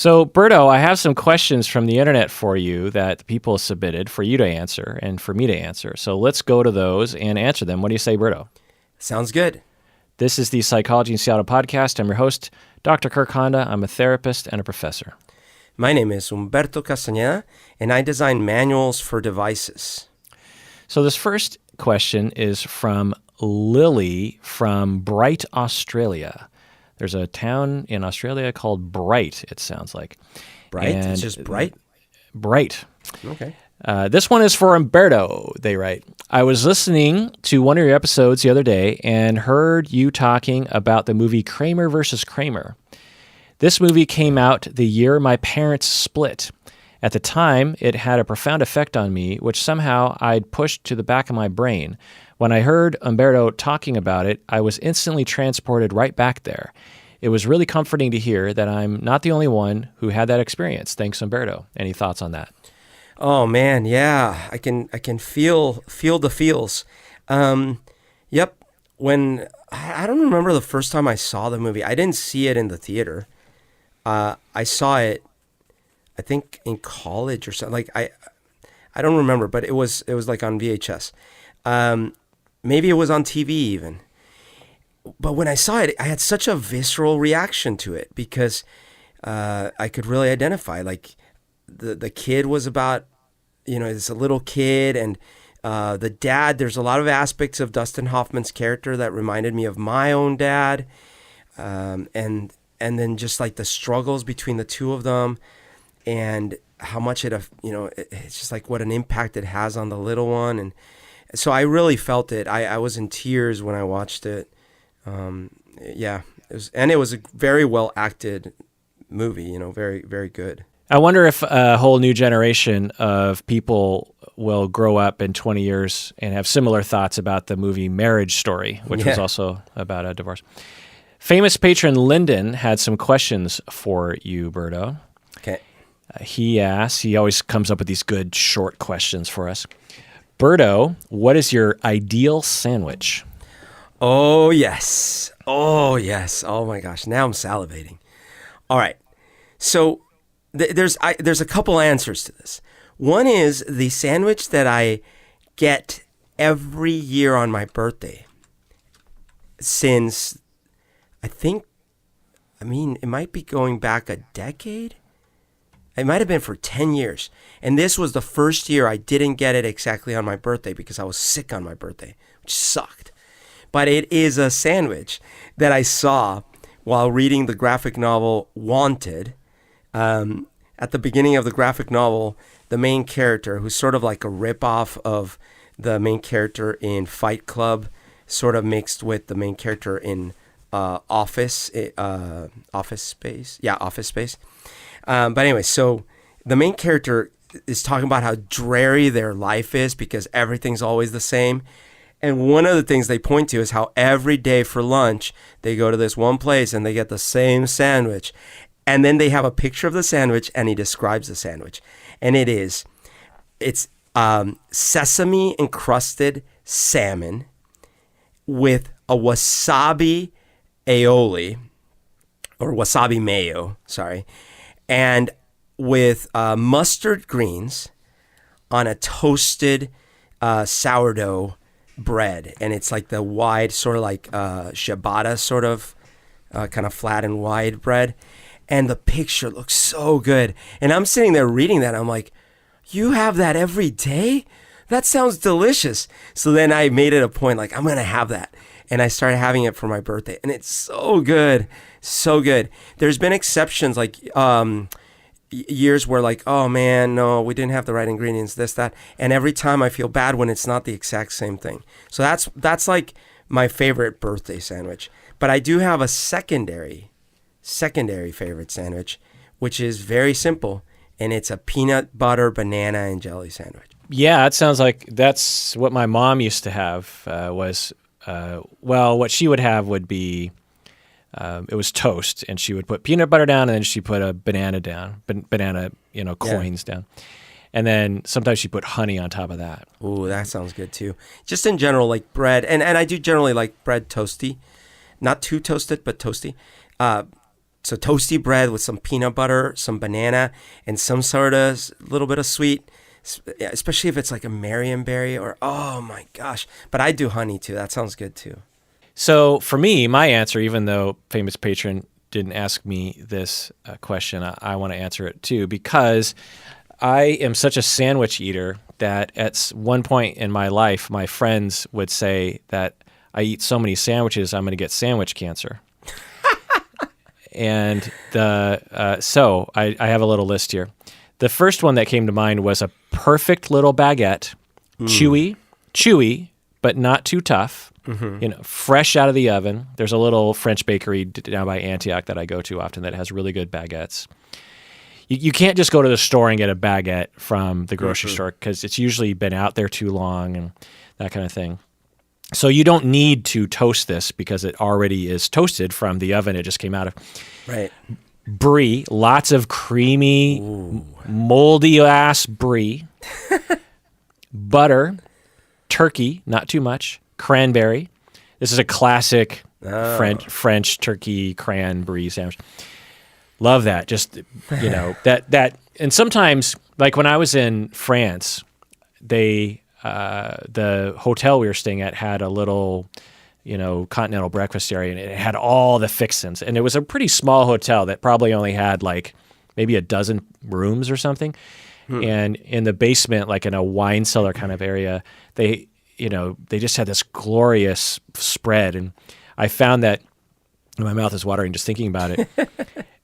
So, Berto, I have some questions from the internet for you that people submitted for you to answer and for me to answer. So let's go to those and answer them. What do you say, Berto? Sounds good. This is the Psychology in Seattle podcast. I'm your host, Dr. Kirk Honda. I'm a therapist and a professor. My name is Humberto Castañeda, and I design manuals for devices. So this first question is from Lily from Bright, Australia. There's a town in Australia called Bright, it sounds like. Bright? And it's just Bright? Bright. Okay. This one is for Humberto, they write. I was listening to one of your episodes the other day and heard you talking about the movie Kramer versus Kramer. This movie came out the year my parents split. At the time, it had a profound effect on me, which somehow I'd pushed to the back of my brain. When I heard Humberto talking about it, I was instantly transported right back there. It was really comforting to hear that I'm not the only one who had that experience. Thanks, Humberto. Any thoughts on that? Oh man, yeah. I can feel the feels. Yep. When I don't remember the first time I saw the movie. I didn't see it in the theater. I saw it, I think in college or something. Like I don't remember, but it was like on VHS. Maybe it was on TV even. But when I saw it, I had such a visceral reaction to it because I could really identify. Like the kid was about, it's a little kid, and the dad. There's a lot of aspects of Dustin Hoffman's character that reminded me of my own dad, and then just like the struggles between the two of them, and how much it's just like what an impact it has on the little one. And so I really felt it. I was in tears when I watched it. It was a very well acted movie, very, very good. I wonder if a whole new generation of people will grow up in 20 years and have similar thoughts about the movie Marriage Story, which was also about a divorce. Famous patron Lyndon had some questions for you, Berto. Okay. He always comes up with these good short questions for us. Berto, what is your ideal sandwich? Oh, yes. Oh, yes. Oh, my gosh. Now I'm salivating. All right. So there's a couple answers to this. One is the sandwich that I get every year on my birthday since, it might be going back a decade. It might have been for 10 years. And this was the first year I didn't get it exactly on my birthday because I was sick on my birthday, which sucked. But it is a sandwich that I saw while reading the graphic novel Wanted. At the beginning of the graphic novel, the main character, who's sort of like a ripoff of the main character in Fight Club, sort of mixed with the main character in Office Space. Yeah, Office Space. But anyway, so the main character is talking about how dreary their life is because everything's always the same. And one of the things they point to is how every day for lunch, they go to this one place and they get the same sandwich. And then they have a picture of the sandwich and he describes the sandwich. And it's sesame encrusted salmon with a wasabi aioli, or wasabi mayo, sorry, and with mustard greens on a toasted sourdough bread. And it's like the wide, sort of like ciabatta, sort of kind of flat and wide bread. And the picture looks so good. And I'm sitting there reading that. I'm like, you have that every day? That sounds delicious. So then I made it a point, like, I'm going to have that. And I started having it for my birthday. And it's so good. So good. There's been exceptions, like years where like, oh man, no, we didn't have the right ingredients, this, that. And every time I feel bad when it's not the exact same thing. So that's like my favorite birthday sandwich. But I do have a secondary favorite sandwich, which is very simple, and it's a peanut butter banana and jelly sandwich. Yeah, it sounds like that's what my mom used to have. What she would have would be it was toast, and she would put peanut butter down, and then she put a banana down, coins down, and then sometimes she put honey on top of that. Ooh, that sounds good too. Just in general, like bread, and I do generally like bread toasty, not too toasted, but toasty. so toasty bread with some peanut butter, some banana, and some sort of little bit of sweet, especially if it's like a Marionberry or, oh my gosh. But I do honey too. That sounds good too. So for me, my answer, even though famous patron didn't ask me this question, I want to answer it too, because I am such a sandwich eater that at one point in my life, my friends would say that I eat so many sandwiches, I'm going to get sandwich cancer. And so I have a little list here. The first one that came to mind was a perfect little baguette, chewy, but not too tough. Fresh out of the oven. There's a little French bakery down by Antioch that I go to often that has really good baguettes. You can't just go to the store and get a baguette from the grocery store because it's usually been out there too long and that kind of thing. So you don't need to toast this because it already is toasted from the oven it just came out of. Right. Brie, lots of creamy, moldy-ass brie. Butter, turkey, not too much. Cranberry. This is a classic French turkey cranberry sandwich. Love that. Just, that. And sometimes, like when I was in France, the hotel we were staying at had a little, continental breakfast area, and it had all the fixins. And it was a pretty small hotel that probably only had like maybe a dozen rooms or something. And in the basement, like in a wine cellar kind of area, they just had this glorious spread. And I found that my mouth is watering just thinking about it.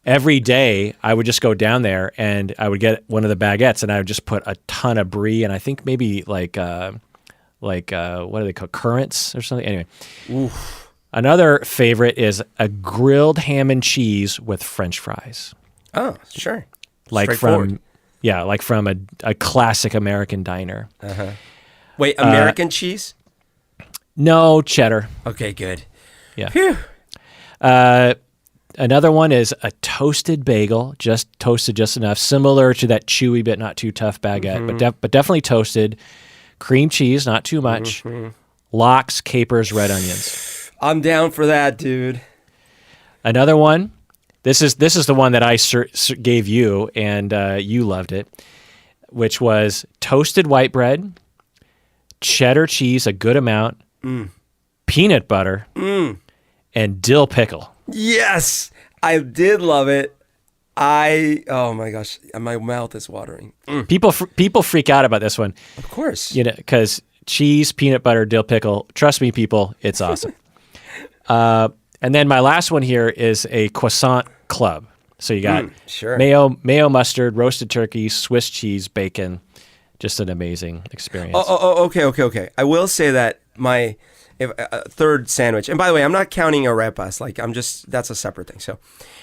Every day I would just go down there and I would get one of the baguettes and I would just put a ton of brie and I think maybe like what do they call currants or something? Anyway. Oof. Another favorite is a grilled ham and cheese with French fries. Oh, sure. Like from a classic American diner. Uh-huh. Wait, American cheese? No, cheddar. Okay, good. Yeah. Phew. Another one is a toasted bagel, just toasted just enough, similar to that chewy but not too tough baguette, but definitely toasted. Cream cheese, not too much. Lox, capers, red onions. I'm down for that, dude. Another one. This is the one that I gave you, and you loved it, which was toasted white bread, cheddar cheese, a good amount, peanut butter, and dill pickle. Yes, I did love it. Oh my gosh, my mouth is watering. People freak out about this one. Of course. Because cheese, peanut butter, dill pickle. Trust me, people, it's awesome. And then my last one here is a croissant club. So you got mayo, mustard, roasted turkey, Swiss cheese, bacon. Just an amazing experience. Okay. I will say that my third sandwich, and by the way, I'm not counting arepas. That's a separate thing. So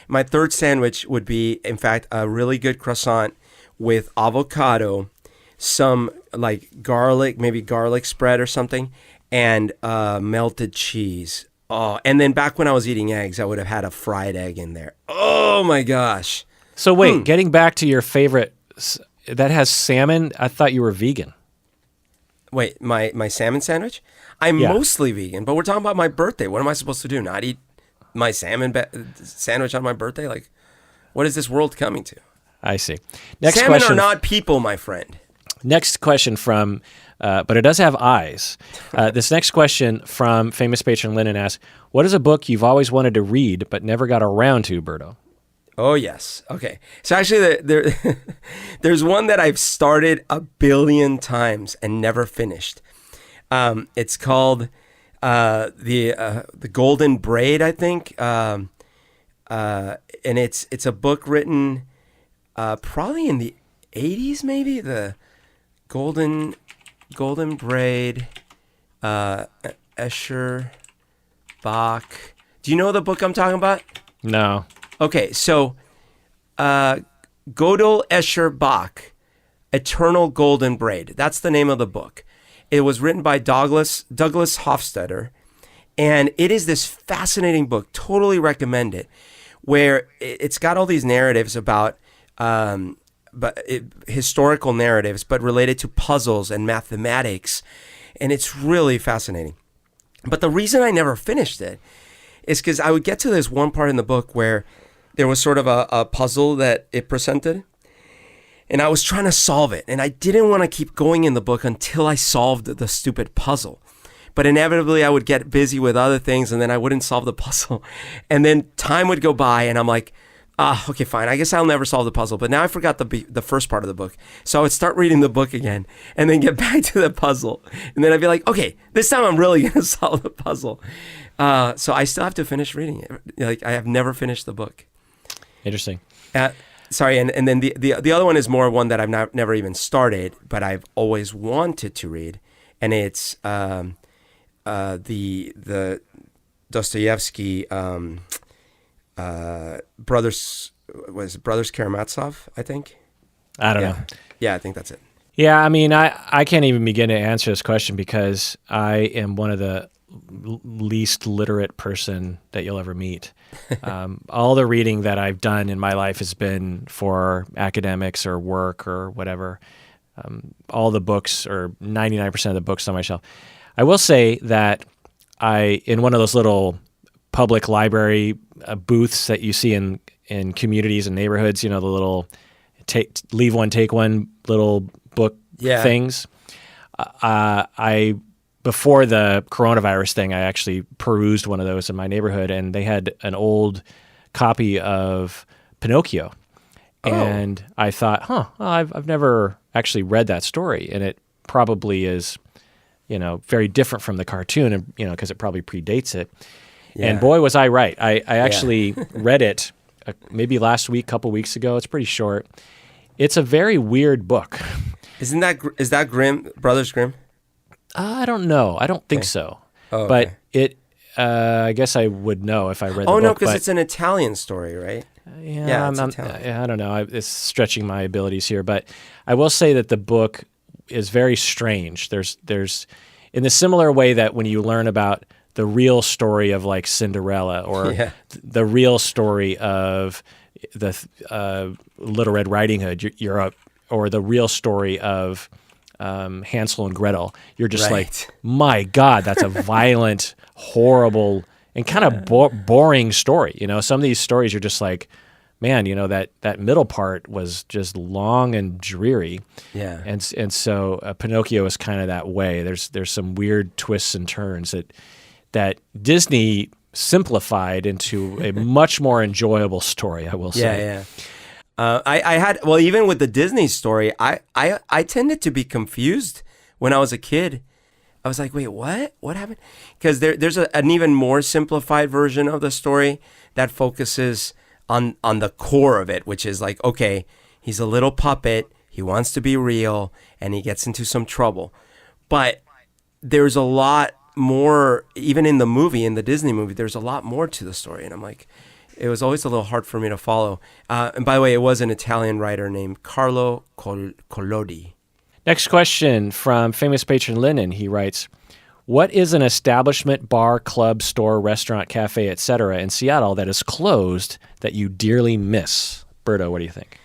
my third sandwich would be, in fact, a really good croissant with avocado, some like garlic, maybe garlic spread or something, and melted cheese. Oh, and then back when I was eating eggs, I would have had a fried egg in there. Oh my gosh. So wait, getting back to your favorite, that has salmon. I thought you were vegan. Wait, my salmon sandwich? I'm mostly vegan, but we're talking about my birthday. What am I supposed to do? Not eat my salmon sandwich on my birthday? Like, what is this world coming to? I see. Next salmon question. are not people, my friend. Next question from, but it does have eyes. This next question from famous patron Lennon asks, what is a book you've always wanted to read but never got around to, Berto? Oh, yes. Okay. So actually, there's one that I've started 1 billion times and never finished. It's called the Golden Braid, I think. And it's a book written probably in the 80s, maybe. The Golden Braid, Escher, Bach. Do you know the book I'm talking about? No. Okay, so Gödel, Escher, Bach, Eternal Golden Braid. That's the name of the book. It was written by Douglas Hofstadter, and it is this fascinating book. Totally recommend it, where it's got all these narratives about historical narratives, but related to puzzles and mathematics, and it's really fascinating. But the reason I never finished it is because I would get to this one part in the book where there was sort of a puzzle that it presented. And I was trying to solve it. And I didn't want to keep going in the book until I solved the stupid puzzle. But inevitably, I would get busy with other things, and then I wouldn't solve the puzzle. And then time would go by, and I'm like, okay, fine. I guess I'll never solve the puzzle. But now I forgot the first part of the book. So I would start reading the book again, and then get back to the puzzle. And then I'd be like, okay, this time I'm really going to solve the puzzle. So I still have to finish reading it. Like, I have never finished the book. Interesting. Sorry, and then the other one is more one that I've never even started, but I've always wanted to read, and it's the Dostoevsky brothers Karamazov, I think. I don't know. Yeah, I think that's it. Yeah, I mean, I can't even begin to answer this question because I am one of the least literate person that you'll ever meet. All the reading that I've done in my life has been for academics or work or whatever. All the books, or 99% of the books on my shelf. I will say that in one of those little public library booths that you see in communities and neighborhoods, the little leave one, take one little book things. Before the coronavirus thing, I actually perused one of those in my neighborhood, and they had an old copy of Pinocchio. Oh. And I thought, I've never actually read that story, and it probably is, very different from the cartoon, and because it probably predates it. Yeah. And boy, was I right. I actually read it maybe last week, couple weeks ago. It's pretty short. It's a very weird book. Is that Grimm, Brothers Grimm? I don't know. I don't think so. Oh, okay. But it, I guess I would know if I read the book. Oh, no, because it's an Italian story, right? Yeah, I don't know. It's stretching my abilities here. But I will say that the book is very strange. There's in the similar way that when you learn about the real story of like Cinderella or the real story of the Little Red Riding Hood, or the real story of Hansel and Gretel, you're just like, my God, that's a violent, horrible, and kind of boring story. Some of these stories you're just like, man, that middle part was just long and dreary. Yeah. And so Pinocchio is kind of that way. There's some weird twists and turns that Disney simplified into a much more enjoyable story, I will say. Yeah. I had even with the Disney story, I tended to be confused when I was a kid. I was like, wait, what? What happened? Because there's an even more simplified version of the story that focuses on the core of it, which is like, okay, he's a little puppet, he wants to be real, and he gets into some trouble. But there's a lot more, even in the Disney movie, there's a lot more to the story. And I'm like, it was always a little hard for me to follow. And by the way, it was an Italian writer named Carlo Collodi. Next question from famous patron Lennon. He writes, what is an establishment, bar, club, store, restaurant, cafe, etc. in Seattle that is closed that you dearly miss? Berto, what do you think?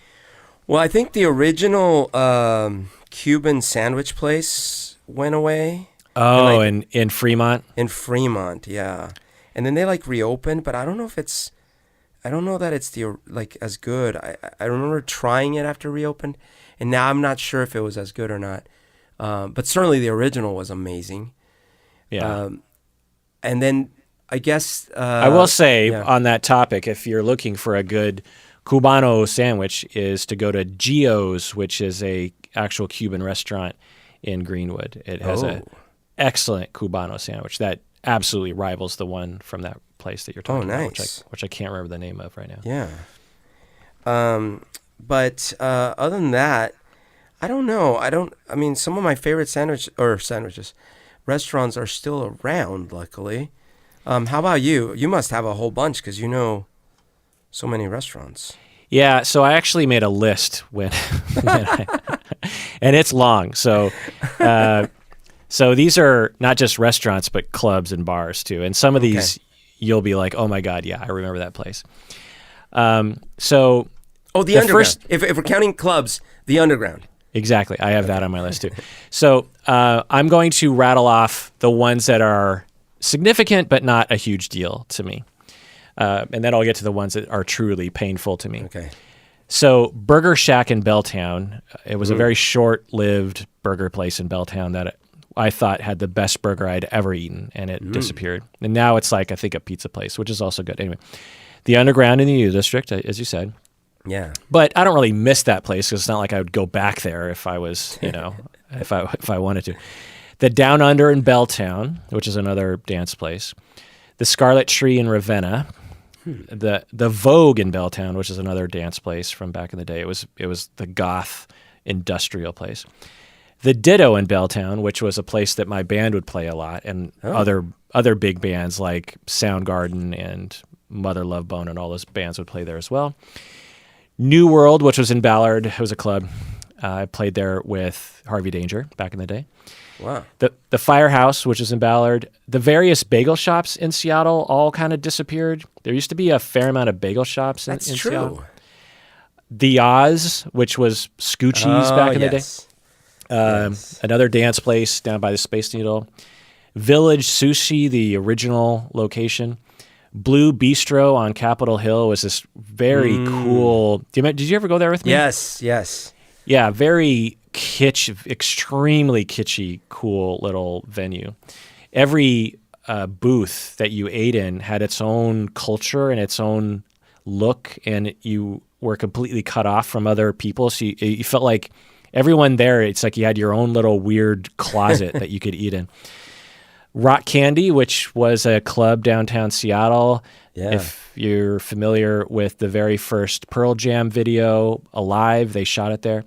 Well, I think the original Cuban sandwich place went away. Oh, in Fremont? In Fremont, yeah. And then they reopened, but I don't know that it's as good. I remember trying it after reopened, and now I'm not sure if it was as good or not. But certainly the original was amazing. Yeah. And then I guess I will say on that topic, if you're looking for a good Cubano sandwich, is to go to Gio's, which is a actual Cuban restaurant in Greenwood. It has an excellent Cubano sandwich that absolutely rivals the one from that place that you're talking about, which I can't remember the name of right now. Yeah. But other than that, I don't know. I mean, some of my favorite sandwiches, restaurants are still around, luckily. How about you? You must have a whole bunch because you know so many restaurants. Yeah, so I actually made a list and it's long. So these are not just restaurants, but clubs and bars too. And some of these you'll be like, oh my God, yeah, I remember that place. The Underground. If we're counting clubs, the Underground. Exactly. I have that on my list too. So I'm going to rattle off the ones that are significant but not a huge deal to me. And then I'll get to the ones that are truly painful to me. Okay. So Burger Shack in Belltown, it was a very short-lived burger place in Belltown that I thought had the best burger I'd ever eaten, and it disappeared. And now it's like, I think, a pizza place, which is also good. Anyway, the Underground in the U District, as you said. Yeah. But I don't really miss that place because it's not like I would go back there if I was, if I wanted to. The Down Under in Belltown, which is another dance place. The Scarlet Tree in Ravenna. The Vogue in Belltown, which is another dance place from back in the day. It was the goth industrial place. The Ditto in Belltown, which was a place that my band would play a lot, and other big bands like Soundgarden and Mother Love Bone and all those bands would play there as well. New World, which was in Ballard, it was a club. I played there with Harvey Danger back in the day. Wow. The Firehouse, which is in Ballard. The various bagel shops in Seattle all kind of disappeared. There used to be a fair amount of bagel shops in Seattle. That's true. The Oz, which was Scoochie's back in the day. Another dance place down by the Space Needle. Village Sushi, the original location. Blue Bistro on Capitol Hill was this very cool. Did you ever go there with me? Yes. Yeah, very extremely kitschy, cool little venue. Every booth that you ate in had its own culture and its own look, and you were completely cut off from other people. So you felt like everyone there, it's like you had your own little weird closet that you could eat in. Rock Candy, which was a club downtown Seattle. Yeah. If you're familiar with the very first Pearl Jam video, Alive, they shot it there.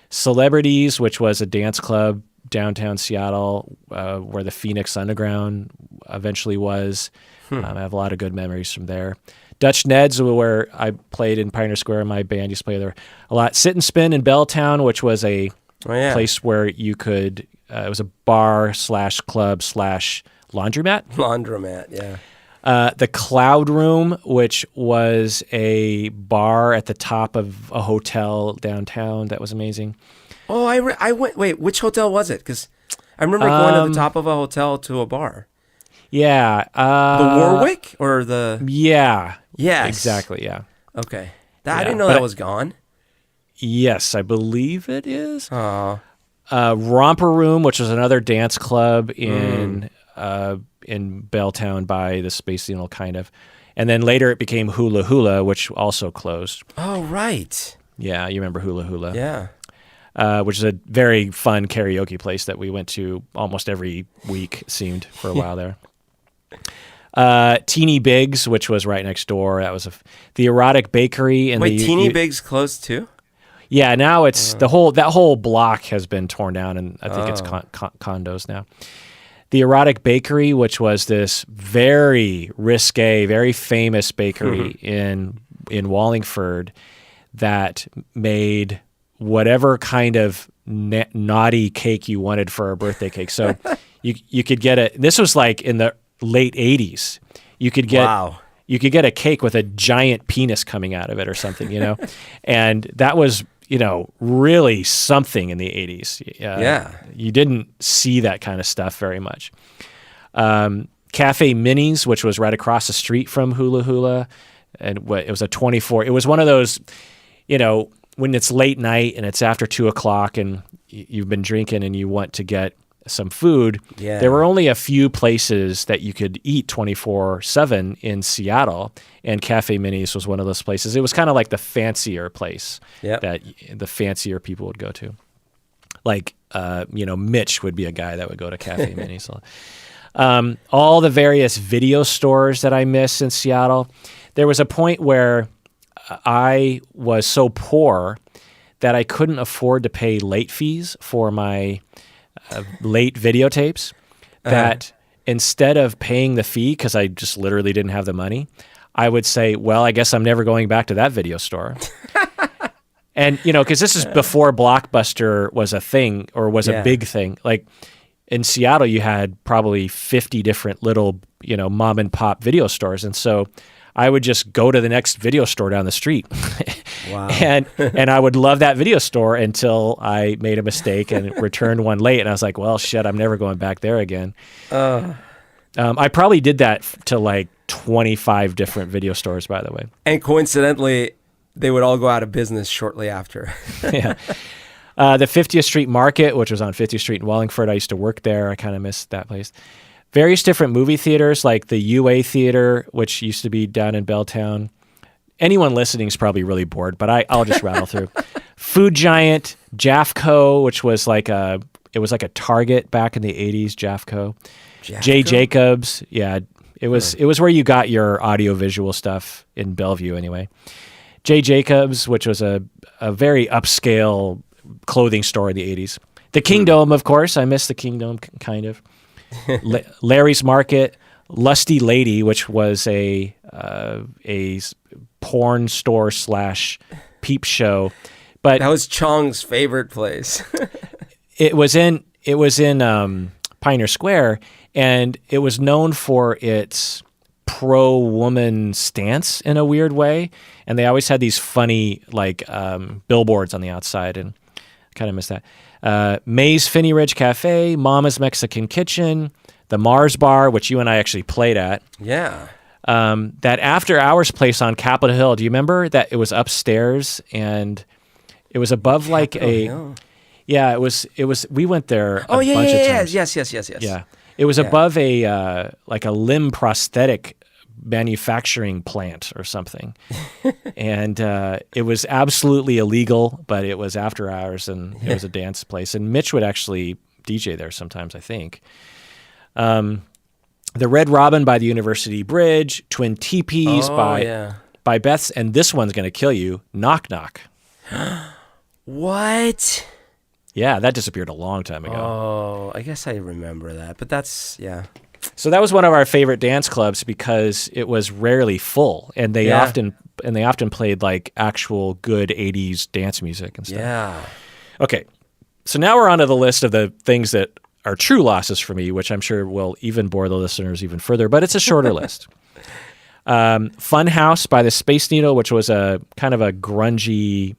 Celebrities, which was a dance club downtown Seattle, where the Phoenix Underground eventually was. I have a lot of good memories from there. Dutch Ned's, where I played in Pioneer Square, my band used to play there a lot. Sit and Spin in Belltown, which was a place where you could, it was a bar / club / laundromat. Laundromat, yeah. The Cloud Room, which was a bar at the top of a hotel downtown. That was amazing. Oh, I went. Wait, which hotel was it? Because I remember going to the top of a hotel to a bar. Yeah. The Warwick or the... Yeah. Yes. Exactly, yeah. Okay. I didn't know that was gone. Yes, I believe it is. Oh. Romper Room, which was another dance club in Belltown by the Space Needle, kind of. And then later it became Hula Hula, which also closed. Oh, right. Yeah, you remember Hula Hula. Yeah. Which is a very fun karaoke place that we went to almost every week, seemed, for a while there. Teeny Biggs, which was right next door. That was the Erotic Bakery. And Teeny Biggs closed too? Yeah, now it's that whole block has been torn down, and I think it's condos now. The Erotic Bakery, which was this very risque, very famous bakery in Wallingford that made whatever kind of naughty cake you wanted for a birthday cake. So you could get it. This was like in the late 80s. You could get a cake with a giant penis coming out of it or something, and that was, really something in the 80s. You didn't see that kind of stuff very much. Cafe Minis, which was right across the street from Hula Hula, and it was a 24. It was one of those, when it's late night and it's after 2:00 and you've been drinking and you want to get some food. Yeah. There were only a few places that you could eat 24/7 in Seattle, and Cafe Minis was one of those places. It was kind of like the fancier place that the fancier people would go to. Like, Mitch would be a guy that would go to Cafe Minis. All the various video stores that I miss in Seattle. There was a point where I was so poor that I couldn't afford to pay late fees for my late videotapes, that instead of paying the fee, because I just literally didn't have the money, I would say, well, I guess I'm never going back to that video store. And, because this is before Blockbuster was a thing or was a big thing. Like in Seattle, you had probably 50 different little, mom and pop video stores. And so I would just go to the next video store down the street. Wow. And I would love that video store until I made a mistake and returned one late. And I was like, well, shit, I'm never going back there again. I probably did that to like 25 different video stores, by the way. And coincidentally, they would all go out of business shortly after. Yeah. The 50th Street Market, which was on 50th Street in Wallingford. I used to work there. I kind of missed that place. Various different movie theaters, like the UA Theater, which used to be down in Belltown. Anyone listening is probably really bored, but I'll just rattle through. Food Giant, Jafco, which was like a Target back in the 80s, Jafco. J. Jacobs, yeah. It was where you got your audio-visual stuff in Bellevue anyway. J. Jacobs, which was a very upscale clothing store in the 80s. The Kingdom, of course. I miss the Kingdom, kind of. Larry's Market, Lusty Lady, which was a porn store / peep show. But that was Chong's favorite place. it was in Pioneer Square, and it was known for its pro-woman stance in a weird way. And they always had these funny billboards on the outside, and I kind of miss that. May's Finney Ridge Cafe, Mama's Mexican Kitchen, the Mars Bar, which you and I actually played at. Yeah. That after hours place on Capitol Hill. Do you remember that it was upstairs and it was above Hill. Yeah, it was. We went there a bunch of times. Yes. Yeah. It was above a limb prosthetic manufacturing plant or something. And it was absolutely illegal, but it was after hours and it was a dance place. And Mitch would actually DJ there sometimes, I think. The Red Robin by the University Bridge, Twin Teepees by Beth's, and this one's going to kill you, Knock Knock. What? Yeah, that disappeared a long time ago. Oh, I guess I remember that, but that's, yeah. So that was one of our favorite dance clubs because it was rarely full, and they often played like actual good 80s dance music and stuff. Yeah. Okay. So now we're onto the list of the things that are true losses for me, which I'm sure will even bore the listeners even further, but it's a shorter list. Funhouse by the Space Needle, which was a kind of a grungy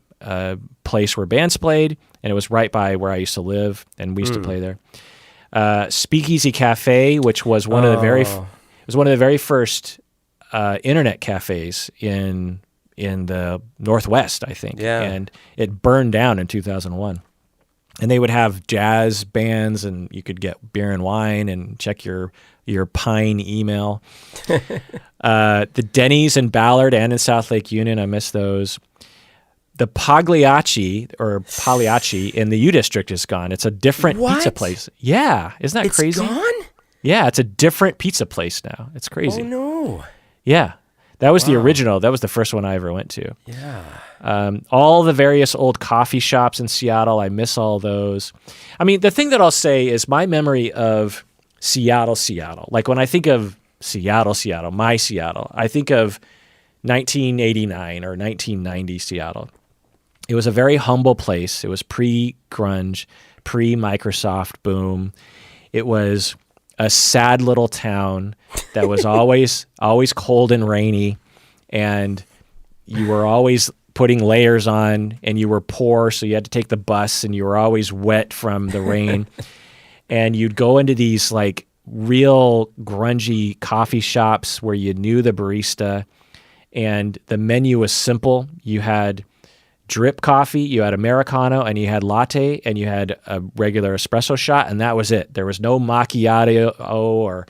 place where bands played, and it was right by where I used to live, and we used to play there. Speakeasy Cafe, which was one of the very first internet cafes in the Northwest, I think. Yeah. And it burned down in 2001. And they would have jazz bands, and you could get beer and wine and check your Pine email. The Denny's in Ballard and in South Lake Union, I miss those. The Pagliacci in the U District is gone. It's a different pizza place. Yeah, isn't that crazy? It's gone? Yeah, it's a different pizza place now. It's crazy. Oh no. Yeah. That was the original. That was the first one I ever went to. Yeah. All the various old coffee shops in Seattle, I miss all those. I mean, the thing that I'll say is my memory of Seattle, like when I think of Seattle, my Seattle, I think of 1989 or 1990 Seattle. It was a very humble place. It was pre-grunge, pre-Microsoft boom. It was a sad little town that was always cold and rainy, and you were always putting layers on, and you were poor, so you had to take the bus, and you were always wet from the rain. And you'd go into these like real grungy coffee shops where you knew the barista, and the menu was simple. You had drip coffee, you had Americano, and you had latte, and you had a regular espresso shot, and that was it. There was no macchiato or,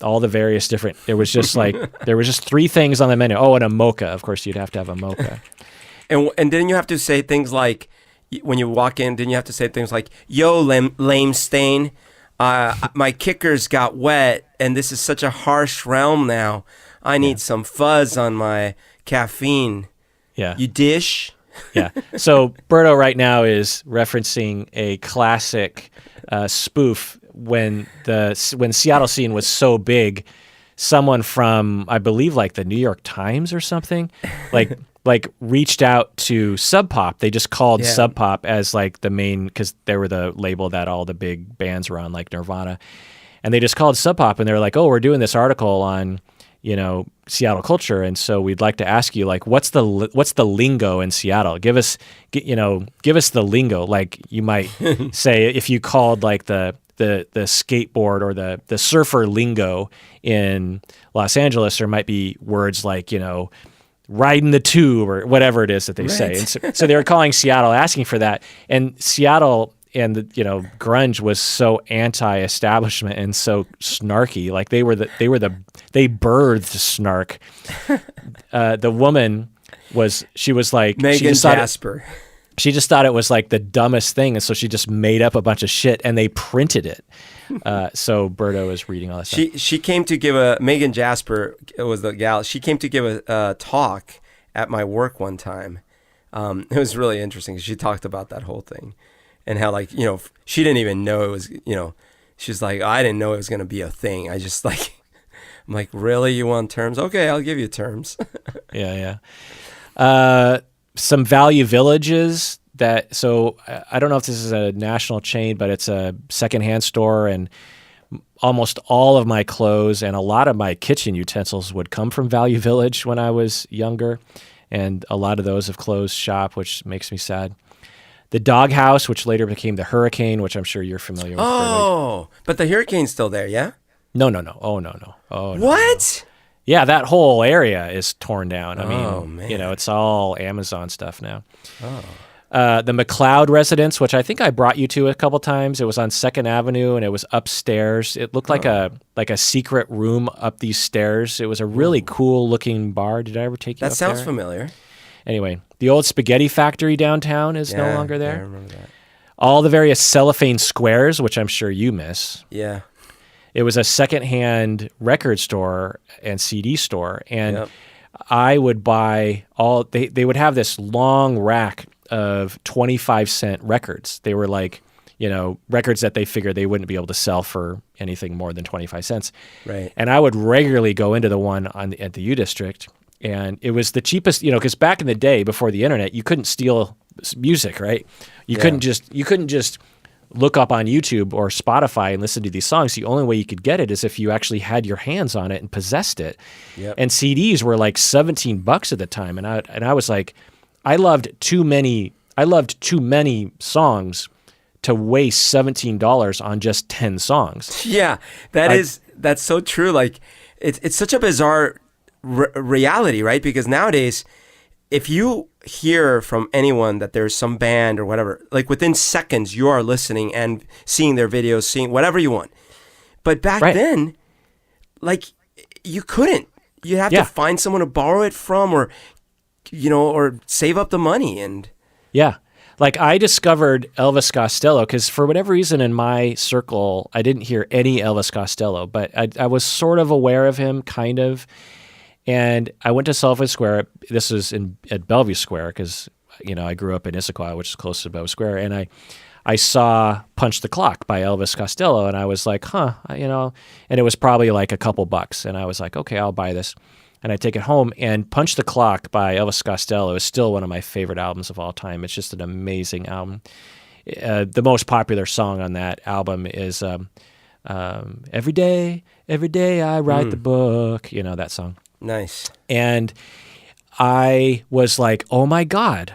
all the various different. There was just there was just three things on the menu. Oh, and a mocha. Of course, you'd have to have a mocha. And didn't you have to say things like, when you walk in, didn't you have to say things like, "Yo, lame stain, my kickers got wet, and this is such a harsh realm now. I need some fuzz on my caffeine." Yeah. You dish? Yeah. So Berto right now is referencing a classic spoof when Seattle scene was so big. Someone from, I believe, like the New York Times or something, like reached out to Sub Pop. They just called Sub Pop as like the main, because they were the label that all the big bands were on, like Nirvana. And they just called Sub Pop, and they were like, "Oh, we're doing this article on Seattle culture, and so we'd like to ask you, like, what's the lingo in Seattle? Give us the lingo. Like, you might say if you called like the the skateboard or the surfer lingo in Los Angeles, there might be words like, riding the tube or whatever it is that they say. And so they were calling Seattle, asking for that. And Seattle and grunge was so anti-establishment and so snarky. Like they birthed snark. The woman was like Megan Jasper. She just thought it was like the dumbest thing, and so she just made up a bunch of shit, and they printed it. So Berto is reading all this stuff. She came to give Megan Jasper was the gal. She came to give a talk at my work one time. It was really interesting. She talked about that whole thing and how she didn't even know it was, she's like, I didn't know it was going to be a thing. I just I'm like, really? You want terms? Okay, I'll give you terms. Yeah. Some Value Villages so I don't know if this is a national chain, but it's a secondhand store, and almost all of my clothes and a lot of my kitchen utensils would come from Value Village when I was younger, and a lot of those have closed shop, which makes me sad. The Doghouse, which later became the Hurricane, which I'm sure you're familiar with. Oh, but the Hurricane's still there, yeah? No. Oh, no. What? No. Yeah, that whole area is torn down. I mean, man. It's all Amazon stuff now. Oh. The McLeod residence, which I think I brought you to a couple times. It was on 2nd Avenue, and it was upstairs. It looked like a secret room up these stairs. It was a really cool looking bar. Did I ever take you up there? That sounds familiar. Anyway, the old spaghetti factory downtown is no longer there. Yeah, I remember that. All the various cellophane squares, which I'm sure you miss. Yeah. It was a secondhand record store and CD store, and I would buy they would have this long rack of 25-cent records. They were like, records that they figured they wouldn't be able to sell for anything more than 25 cents. Right. And I would regularly go into the one at the U District, and it was the cheapest, because back in the day before the internet, you couldn't steal music, right? You couldn't just look up on YouTube or Spotify and listen to these songs. The only way you could get it is if you actually had your hands on it and possessed it. Yep. And CDs were like $17 at the time, and I was like, I loved too many songs to waste $17 on just 10 songs. Yeah, that's so true. Like it's such a bizarre reality, right? Because nowadays, if you hear from anyone that there's some band or whatever, like within seconds you are listening and seeing their videos, seeing whatever you want. But back then, like you couldn't. You have to find someone to borrow it from, or save up the money. And like I discovered Elvis Costello because for whatever reason in my circle I didn't hear any Elvis Costello, but I was sort of aware of him, kind of. And I went to Sullivan Square. This was at Bellevue Square because, I grew up in Issaquah, which is close to Bellevue Square. And I saw Punch the Clock by Elvis Costello, and I was like, and it was probably like a couple bucks. And I was like, okay, I'll buy this. And I take it home, and Punch the Clock by Elvis Costello is still one of my favorite albums of all time. It's just an amazing album. The most popular song on that album is Every Day I Write the Book, that song. Nice. And I was like, oh my God,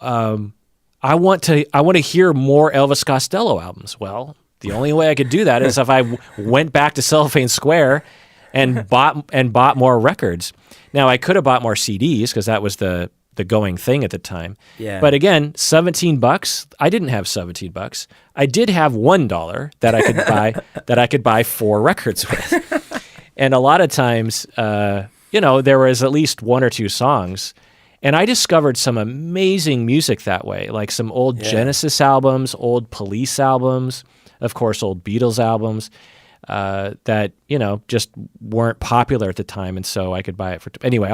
I want to hear more Elvis Costello albums. Well, the only way I could do that is if I went back to Cellophane Square and bought more records. Now I could have bought more CDs because that was the going thing at the time. Yeah. But again, $17. I didn't have $17. I did have $1 that I could buy 4 records with. And a lot of times, there was at least 1 or 2 songs. And I discovered some amazing music that way, like some old Genesis albums, old Police albums, of course, old Beatles albums that, just weren't popular at the time. And so I could buy it for... Anyway,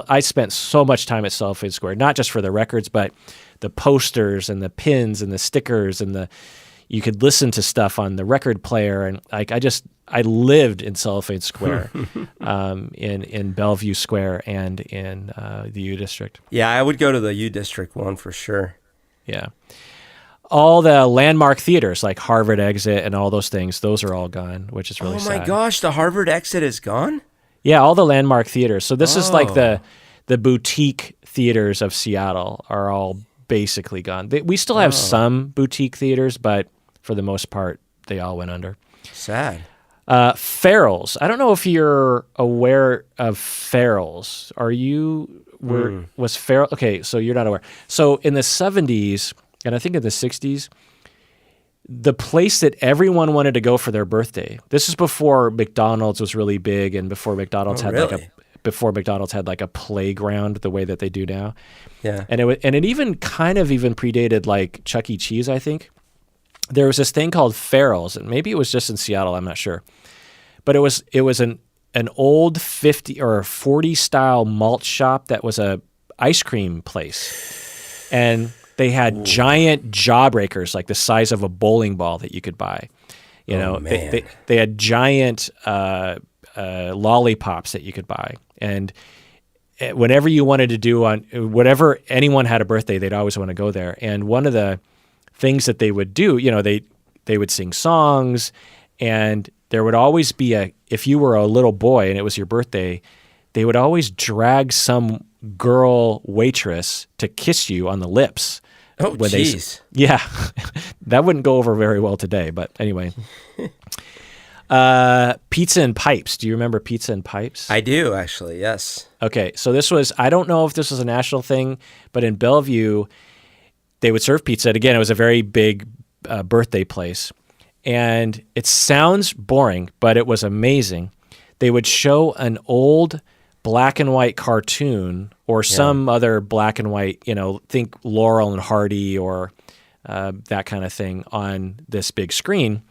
I spent so much time at Cellophane Square, not just for the records, but the posters and the pins and the stickers and you could listen to stuff on the record player. And I lived in Cellophane Square, in Bellevue Square and in the U District. Yeah, I would go to the U District one for sure. Yeah. All the landmark theaters like Harvard Exit and all those things, those are all gone, which is really sad. Oh my gosh, the Harvard Exit is gone? Yeah, all the landmark theaters. So this is like the boutique theaters of Seattle are all basically gone. We still have some boutique theaters, but for the most part, they all went under. Sad. Farrell's. I don't know if you're aware of Farrell's. Are you? Was Farrell? Okay, so you're not aware. So in the 70s, and I think in the 60s, the place that everyone wanted to go for their birthday. This is before McDonald's was really big, and before McDonald's had like a playground the way that they do now. Yeah. And it even kind of even predated like Chuck E. Cheese, I think. There was this thing called Farrell's, and maybe it was just in Seattle, I'm not sure. But it was an old 50 or 40 style malt shop that was a ice cream place. And they had giant jawbreakers like the size of a bowling ball that you could buy. You know, they had giant lollipops that you could buy. And whenever you wanted to do whatever anyone had a birthday, they'd always want to go there. And one of the things that they would do, you know, they would sing songs, and there would always be if you were a little boy and it was your birthday, they would always drag some girl waitress to kiss you on the lips. Oh, jeez. Yeah. That wouldn't go over very well today, but anyway. Pizza and Pipes. Do you remember Pizza and Pipes? I do, actually, yes. Okay, so I don't know if this was a national thing, but in Bellevue, they would serve pizza. And again, it was a very big birthday place. And it sounds boring, but it was amazing. They would show an old black and white cartoon or some other black and white, you know, think Laurel and Hardy or that kind of thing on this big screen.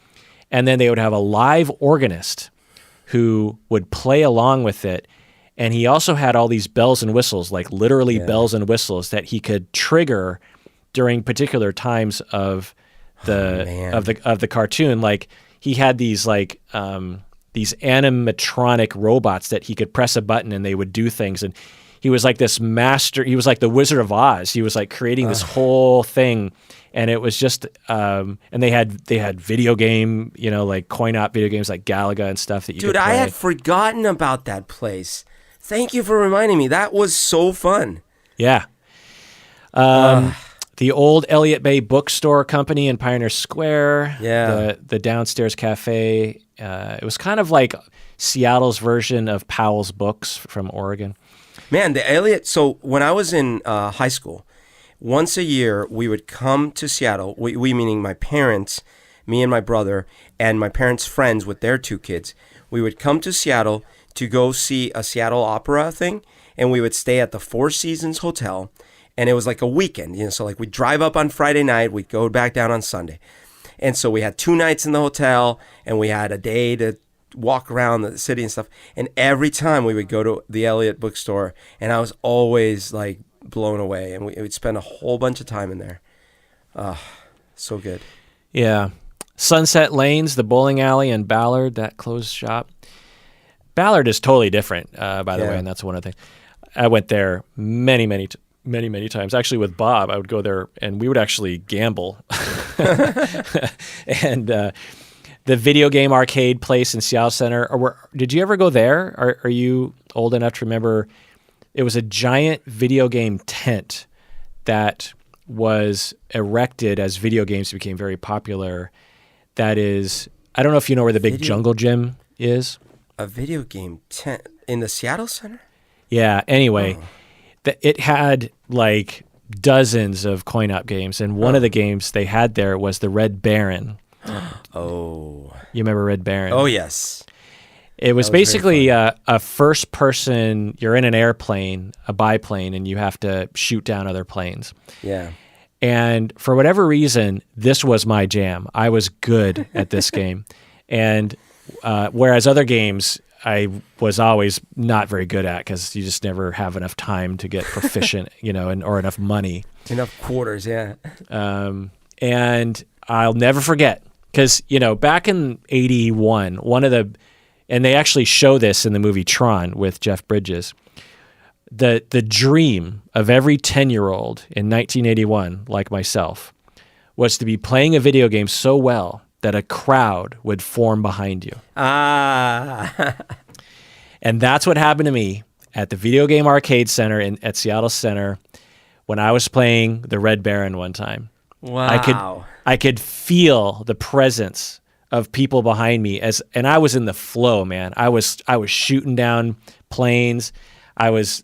And then they would have a live organist who would play along with it. And he also had all these bells and whistles, like literally bells and whistles that he could trigger during particular times of the cartoon. Like he had these like these animatronic robots that he could press a button and they would do things. And he was like this master. He was like the Wizard of Oz. He was like creating this whole thing. And it was just, and they had video game, you know, like coin-op video games like Galaga and stuff that you could play. Dude, I had forgotten about that place. Thank you for reminding me. That was so fun. Yeah. The old Elliott Bay Bookstore Company in Pioneer Square. Yeah. The downstairs cafe. It was kind of like Seattle's version of Powell's Books from Oregon. Man, the Elliott. So when I was in high school, once a year we would come to Seattle. We meaning my parents, me and my brother, and my parents' friends with their two kids. We would come to Seattle to go see a Seattle opera thing, and we would stay at the Four Seasons Hotel. And it was like a weekend, you know. So like we'd drive up on Friday night, we'd go back down on Sunday. And so we had 2 nights in the hotel, and we had a day to walk around the city and stuff. And every time we would go to the Elliott bookstore, and I was always like blown away. And we would spend a whole bunch of time in there. So good. Yeah. Sunset Lanes, the bowling alley in Ballard, that closed shop. Ballard is totally different, by the way, and that's one of the things. I went there many times. Actually, with Bob, I would go there, and we would actually gamble. And the video game arcade place in Seattle Center. Did you ever go there? Are you old enough to remember? It was a giant video game tent that was erected as video games became very popular. That is, I don't know if you know where the big jungle gym is. A video game tent in the Seattle Center? Yeah. Anyway, it had like dozens of coin-op games, and one of the games they had there was the Red Baron. Oh. You remember Red Baron? Oh, yes. It was basically a first-person, you're in an airplane, a biplane, and you have to shoot down other planes. Yeah. And for whatever reason, this was my jam. I was good at this game. And whereas other games I was always not very good at because you just never have enough time to get proficient, you know, or enough money. Enough quarters, yeah. And I'll never forget because, you know, back in 81, and they actually show this in the movie Tron with Jeff Bridges, the dream of every 10-year-old in 1981, like myself, was to be playing a video game so well that a crowd would form behind you. Ah. And that's what happened to me at the Video Game Arcade Center at Seattle Center when I was playing the Red Baron one time. Wow. I could feel the presence of people behind me and I was in the flow, man. I was shooting down planes. I was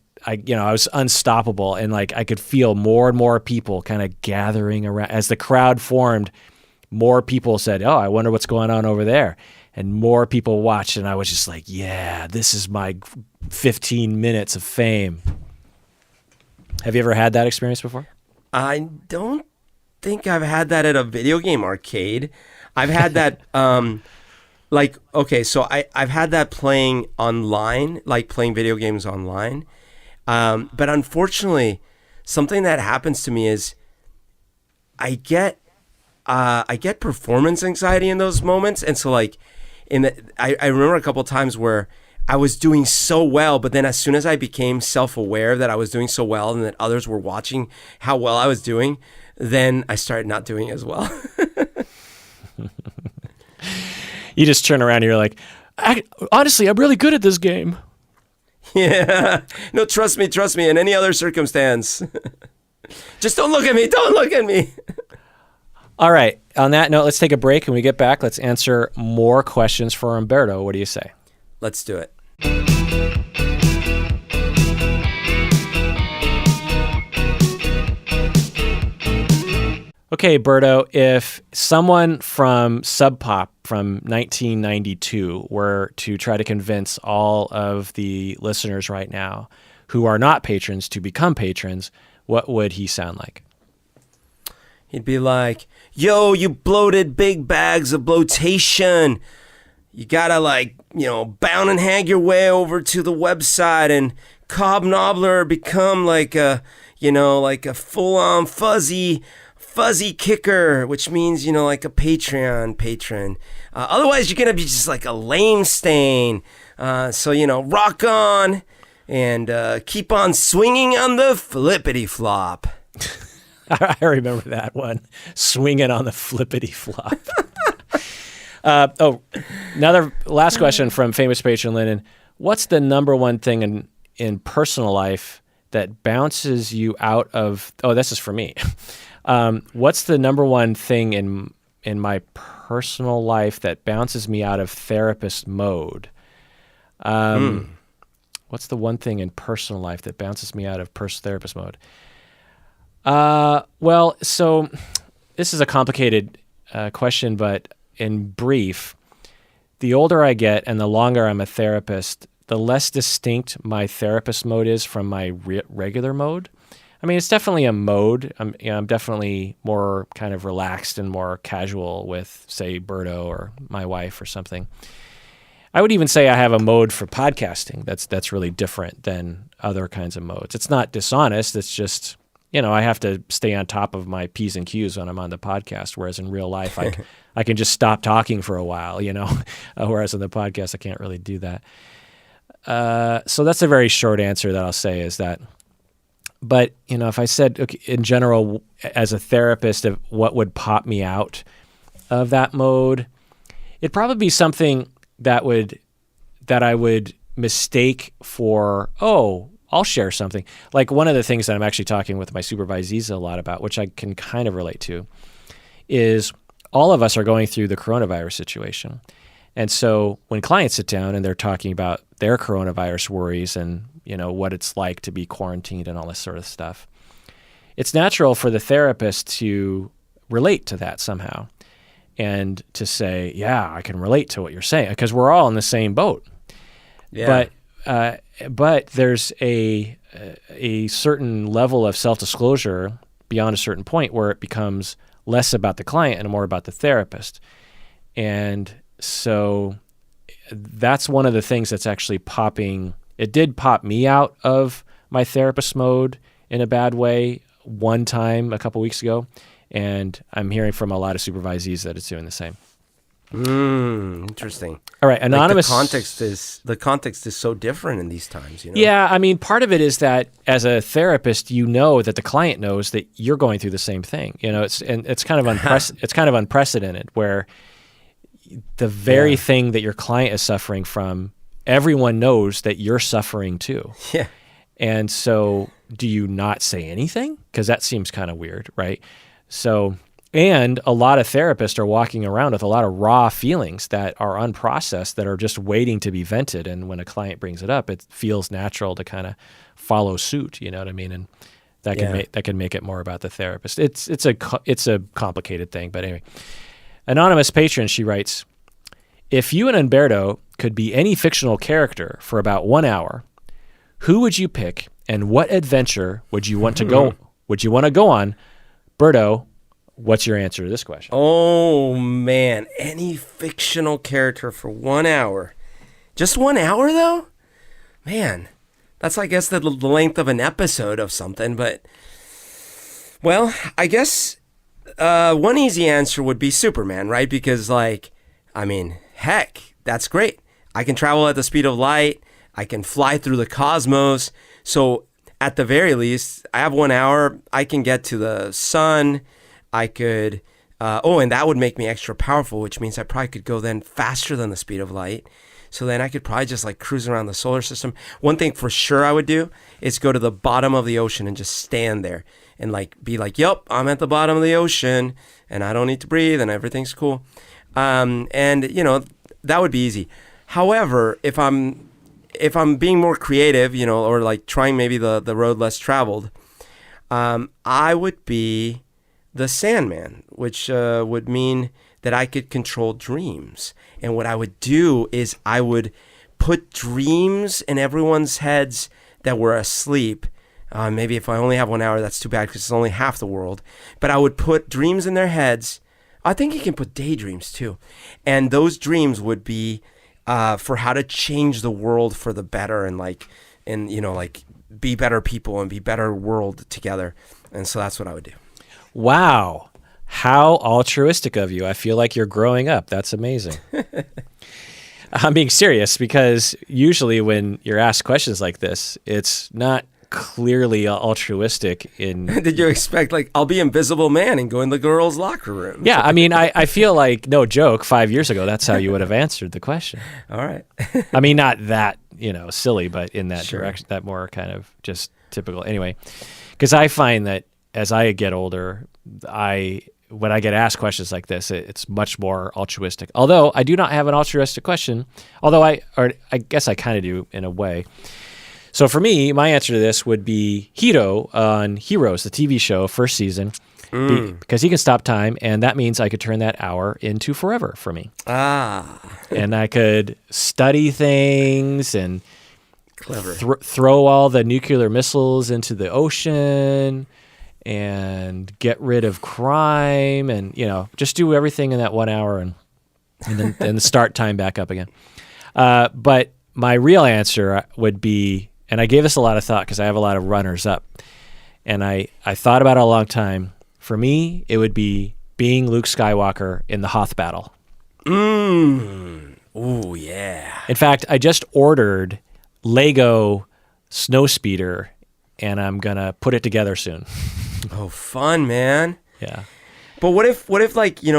unstoppable, and like I could feel more and more people kind of gathering around as the crowd formed. More people said, "Oh, I wonder what's going on over there." And more people watched, and I was just like, "Yeah, this is my 15 minutes of fame." Have you ever had that experience before? I don't think I've had that at a video game arcade. I've had that, I've had that playing online, like playing video games online. But unfortunately, something that happens to me is I get performance anxiety in those moments. And so like I remember a couple of times where I was doing so well, but then as soon as I became self-aware that I was doing so well and that others were watching how well I was doing, then I started not doing as well. You just turn around and you're like, honestly, I'm really good at this game. Yeah. No, trust me in any other circumstance. Just don't look at me. All right. On that note, let's take a break. When we get back, let's answer more questions for Umberto. What do you say? Let's do it. Okay, Berto, if someone from Sub Pop from 1992 were to try to convince all of the listeners right now who are not patrons to become patrons, what would he sound like? He'd be like, yo, you bloated big bags of bloatation. You gotta bound and hang your way over to the website and Cobnobbler become like a full-on fuzzy kicker, which means, like a Patreon patron. Otherwise, you're going to be just like a lame stain. So, rock on and keep on swinging on the flippity flop. I remember that one. Swinging on the flippity flop. Another last question from famous patron Lennon. What's the number one thing in personal life that bounces you out of... Oh, this is for me. What's the number one thing in my personal life that bounces me out of therapist mode? What's the one thing in personal life that bounces me out of therapist mode? Well, so this is a complicated question, but in brief, the older I get and the longer I'm a therapist, the less distinct my therapist mode is from my regular mode. I mean, it's definitely a mode. I'm definitely more kind of relaxed and more casual with, say, Berto or my wife or something. I would even say I have a mode for podcasting that's really different than other kinds of modes. It's not dishonest. It's just, I have to stay on top of my P's and Q's when I'm on the podcast, whereas in real life, I can just stop talking for a while, whereas on the podcast, I can't really do that. So that's a very short answer that I'll say is that. But, if I said, okay, in general, as a therapist, of what would pop me out of that mode, it'd probably be something that I would mistake for, oh, I'll share something. Like one of the things that I'm actually talking with my supervisees a lot about, which I can kind of relate to, is all of us are going through the coronavirus situation. And so when clients sit down and they're talking about their coronavirus worries and what it's like to be quarantined and all this sort of stuff, it's natural for the therapist to relate to that somehow and to say, yeah, I can relate to what you're saying because we're all in the same boat. Yeah. But there's a certain level of self-disclosure beyond a certain point where it becomes less about the client and more about the therapist. And so that's one of the things that's actually popping. It did pop me out of my therapist mode in a bad way one time a couple weeks ago, and I'm hearing from a lot of supervisees that it's doing the same. Interesting. All right, anonymous. The context is so different in these times. Yeah, I mean, part of it is that as a therapist, that the client knows that you're going through the same thing. It's kind of it's kind of unprecedented where the very thing that your client is suffering from, everyone knows that you're suffering too. Yeah. And so do you not say anything? Because that seems kind of weird, right? So And a lot of therapists are walking around with a lot of raw feelings that are unprocessed, that are just waiting to be vented. And when a client brings it up, it feels natural to kind of follow suit. You know what I mean? And that can make it more about the therapist. It's a complicated thing, but anyway. Anonymous patron, she writes, if you and Umberto could be any fictional character for about 1 hour, who would you pick, and what adventure would you want to go? Would you want to go on, Berto? What's your answer to this question? Oh man, any fictional character for 1 hour, just 1 hour though, man. That's, I guess, the length of an episode of something, but, well, I guess one easy answer would be Superman, right? Because, heck, that's great. I can travel at the speed of light. I can fly through the cosmos. So, at the very least, I have 1 hour. I can get to the sun. I could, and that would make me extra powerful, which means I probably could go then faster than the speed of light. So then I could probably just cruise around the solar system. One thing for sure I would do is go to the bottom of the ocean and just stand there and be like, yep, I'm at the bottom of the ocean and I don't need to breathe and everything's cool. That would be easy. However, if I'm being more creative, or trying maybe the road less traveled, I would be the Sandman, which would mean that I could control dreams. And what I would do is I would put dreams in everyone's heads that were asleep. Maybe if I only have 1 hour, that's too bad because it's only half the world. But I would put dreams in their heads. I think you can put daydreams too. And those dreams would be for how to change the world for the better and be better people and be better world together. And so that's what I would do. Wow. How altruistic of you. I feel like you're growing up. That's amazing. I'm being serious because usually when you're asked questions like this, it's not clearly altruistic in... Did you expect, I'll be Invisible Man and go in the girls' locker room? Yeah, I mean, I feel like, no joke, 5 years ago, that's how you would have answered the question. All right. I mean, not that, silly, but in that direction, that more kind of just typical. Anyway, because I find that as I get older, when I get asked questions like this, it's much more altruistic. Although I do not have an altruistic question, although I guess I kind of do in a way. So for me, my answer to this would be Hiro on Heroes, the TV show, first season, because he can stop time, and that means I could turn that hour into forever for me. And I could study things and throw all the nuclear missiles into the ocean and get rid of crime and, just do everything in that 1 hour and then start time back up again. But my real answer would be, and I gave this a lot of thought because I have a lot of runners up, and I thought about it a long time. For me, it would be being Luke Skywalker in the Hoth battle. Ooh, yeah. In fact, I just ordered Lego Snowspeeder, and I'm going to put it together soon. Oh, fun, man. Yeah. But what if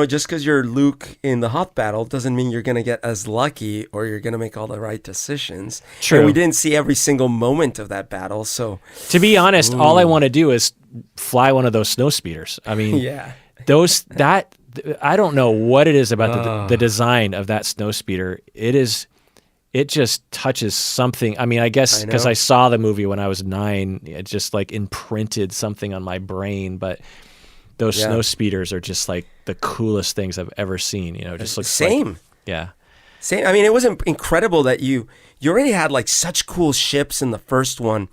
just because you're Luke in the Hoth battle doesn't mean you're going to get as lucky or you're going to make all the right decisions. True. And we didn't see every single moment of that battle, so... To be honest, all I want to do is fly one of those snow speeders. I mean, yeah. I don't know what it is about the design of that snow speeder. It just touches something. I mean, I guess because I saw the movie when I was 9, it just imprinted something on my brain, but... Those snow speeders are just the coolest things I've ever seen. It just looks same. Yeah. Same. I mean, it was incredible that you already had such cool ships in the first one.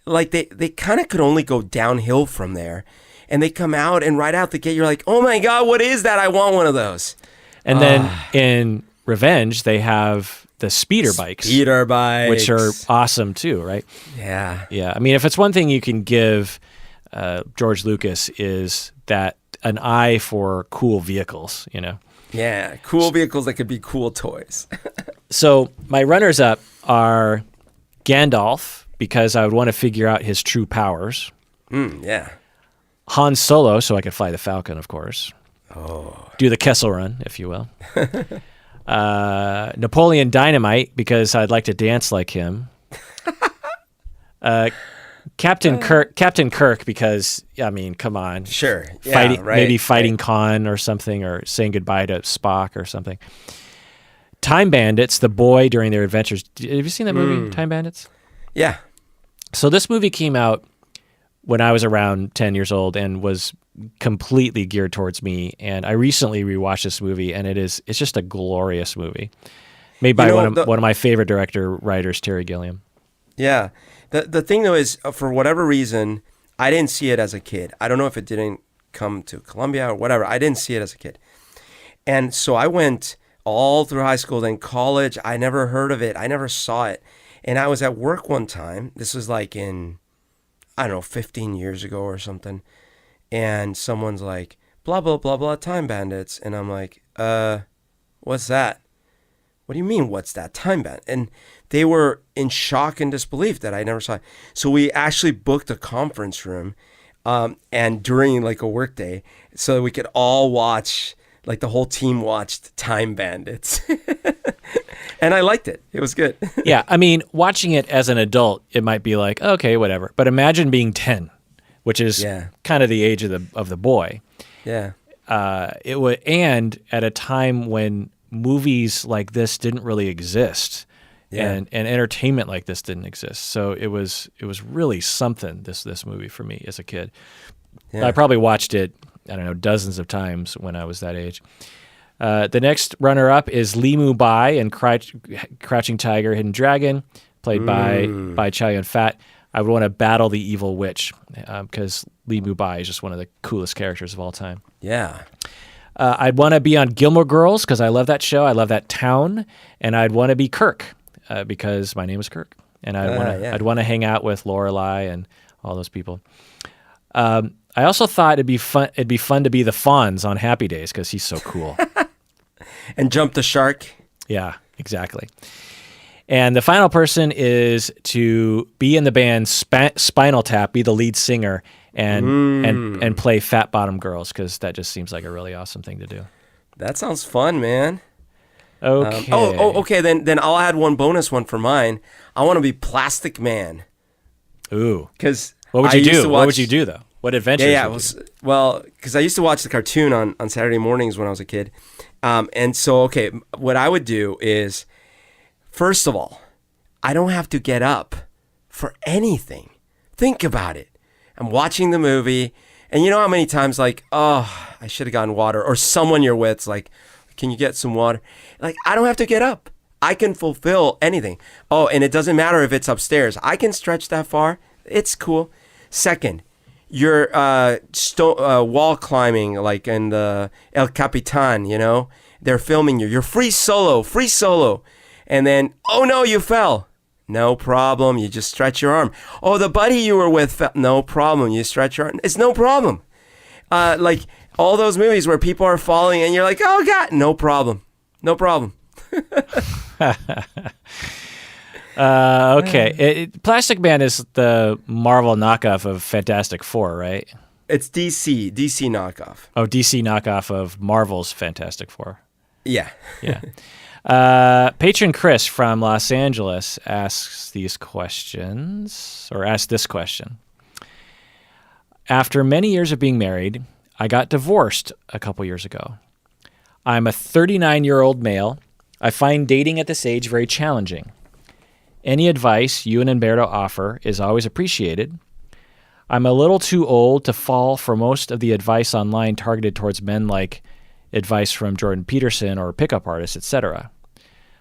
They kind of could only go downhill from there, and they come out and right out the gate, you're like, oh my God, what is that? I want one of those. And then in Revenge, they have the speeder bikes, which are awesome too, right? Yeah. Yeah. I mean, if it's one thing you can give George Lucas is that an eye for cool vehicles, Yeah, cool vehicles that could be cool toys. So my runners-up are Gandalf, because I would want to figure out his true powers. Yeah. Han Solo, so I could fly the Falcon, of course. Oh. Do the Kessel Run, if you will. Napoleon Dynamite, because I'd like to dance like him. Captain Kirk, because I mean, come on, Sure. Yeah, fighting right. maybe fighting right. Khan or something, or saying goodbye to Spock or something. Time Bandits, the boy during their adventures. Have you seen that movie, Time Bandits? Yeah. So this movie came out when I was around 10 years old and was completely geared towards me. And I recently rewatched this movie, and it's just a glorious movie, made by one of my favorite writers, Terry Gilliam. Yeah. The thing though is, for whatever reason, I didn't see it as a kid. I don't know if it didn't come to Columbia or whatever. I didn't see it as a kid. And so I went all through high school, then college. I never heard of it. I never saw it. And I was at work one time. This was like in, I don't know, 15 years ago or something. And someone's like, blah, blah, blah, blah, Time Bandits. And I'm like, what's that? What do you mean, what's that? Time Bandit? And they were in shock and disbelief that I never saw it. So we actually booked a conference room, and during like a work day, so that we could all watch, like the whole team watched Time Bandits. And I liked it. It was good. Yeah, I mean, watching it as an adult, it might be like, okay, whatever. But imagine being 10, which is kind of the age of the boy. Yeah. It would, and at a time when movies like this didn't really exist, and entertainment like this didn't exist. So it was really something, this movie for me as a kid. Yeah. I probably watched it, I don't know, dozens of times when I was that age. The next runner-up is Lee Bai and Crouching Tiger, Hidden Dragon, played by Chow Yun-fat. I would want to battle the evil witch, because Lee Bai is just one of the coolest characters of all time. Yeah. I'd want to be on Gilmore Girls because I love that show. I love that town. And I'd want to be Kirk because my name is Kirk. And I'd want to hang out with Lorelai and all those people. I also thought it'd be fun to be the Fonz on Happy Days because he's so cool. And Jump the Shark. Yeah, exactly. And the final person is to be in the band Spinal Tap, be the lead singer, and play Fat Bottom Girls, because that just seems like a really awesome thing to do. That sounds fun, man. Okay. Okay. Then I'll add one bonus one for mine. I want to be Plastic Man. Ooh. Because what would you do? What would you do though? What adventures? Well, because I used to watch the cartoon on Saturday mornings when I was a kid, and so what I would do is, first of all, I don't have to get up for anything. Think about it. I'm watching the movie, and you know how many times, like, oh, I should have gotten water, or someone you're with's like, can you get some water? Like, I don't have to get up. I can fulfill anything. Oh, and it doesn't matter if it's upstairs. I can stretch that far. It's cool. Second, you're wall climbing, like in the El Capitan, you know? They're filming you. You're free solo. And then, oh no, you fell. No problem. You just stretch your arm. Oh, the buddy you were with fell. No problem. You stretch your arm. It's no problem. Like all those movies where people are falling and you're like, oh God, no problem. No problem. Okay. Plastic Man is the Marvel knockoff of Fantastic Four, right? It's DC knockoff. Oh, DC knockoff of Marvel's Fantastic Four. Yeah. Yeah. Patron Chris from Los Angeles asks this question. After many years of being married, I got divorced a couple years ago. I'm a 39-year-old male. I find dating at this age very challenging. Any advice you and Humberto offer is always appreciated. I'm a little too old to fall for most of the advice online targeted towards men, like advice from Jordan Peterson or pickup artists, etc.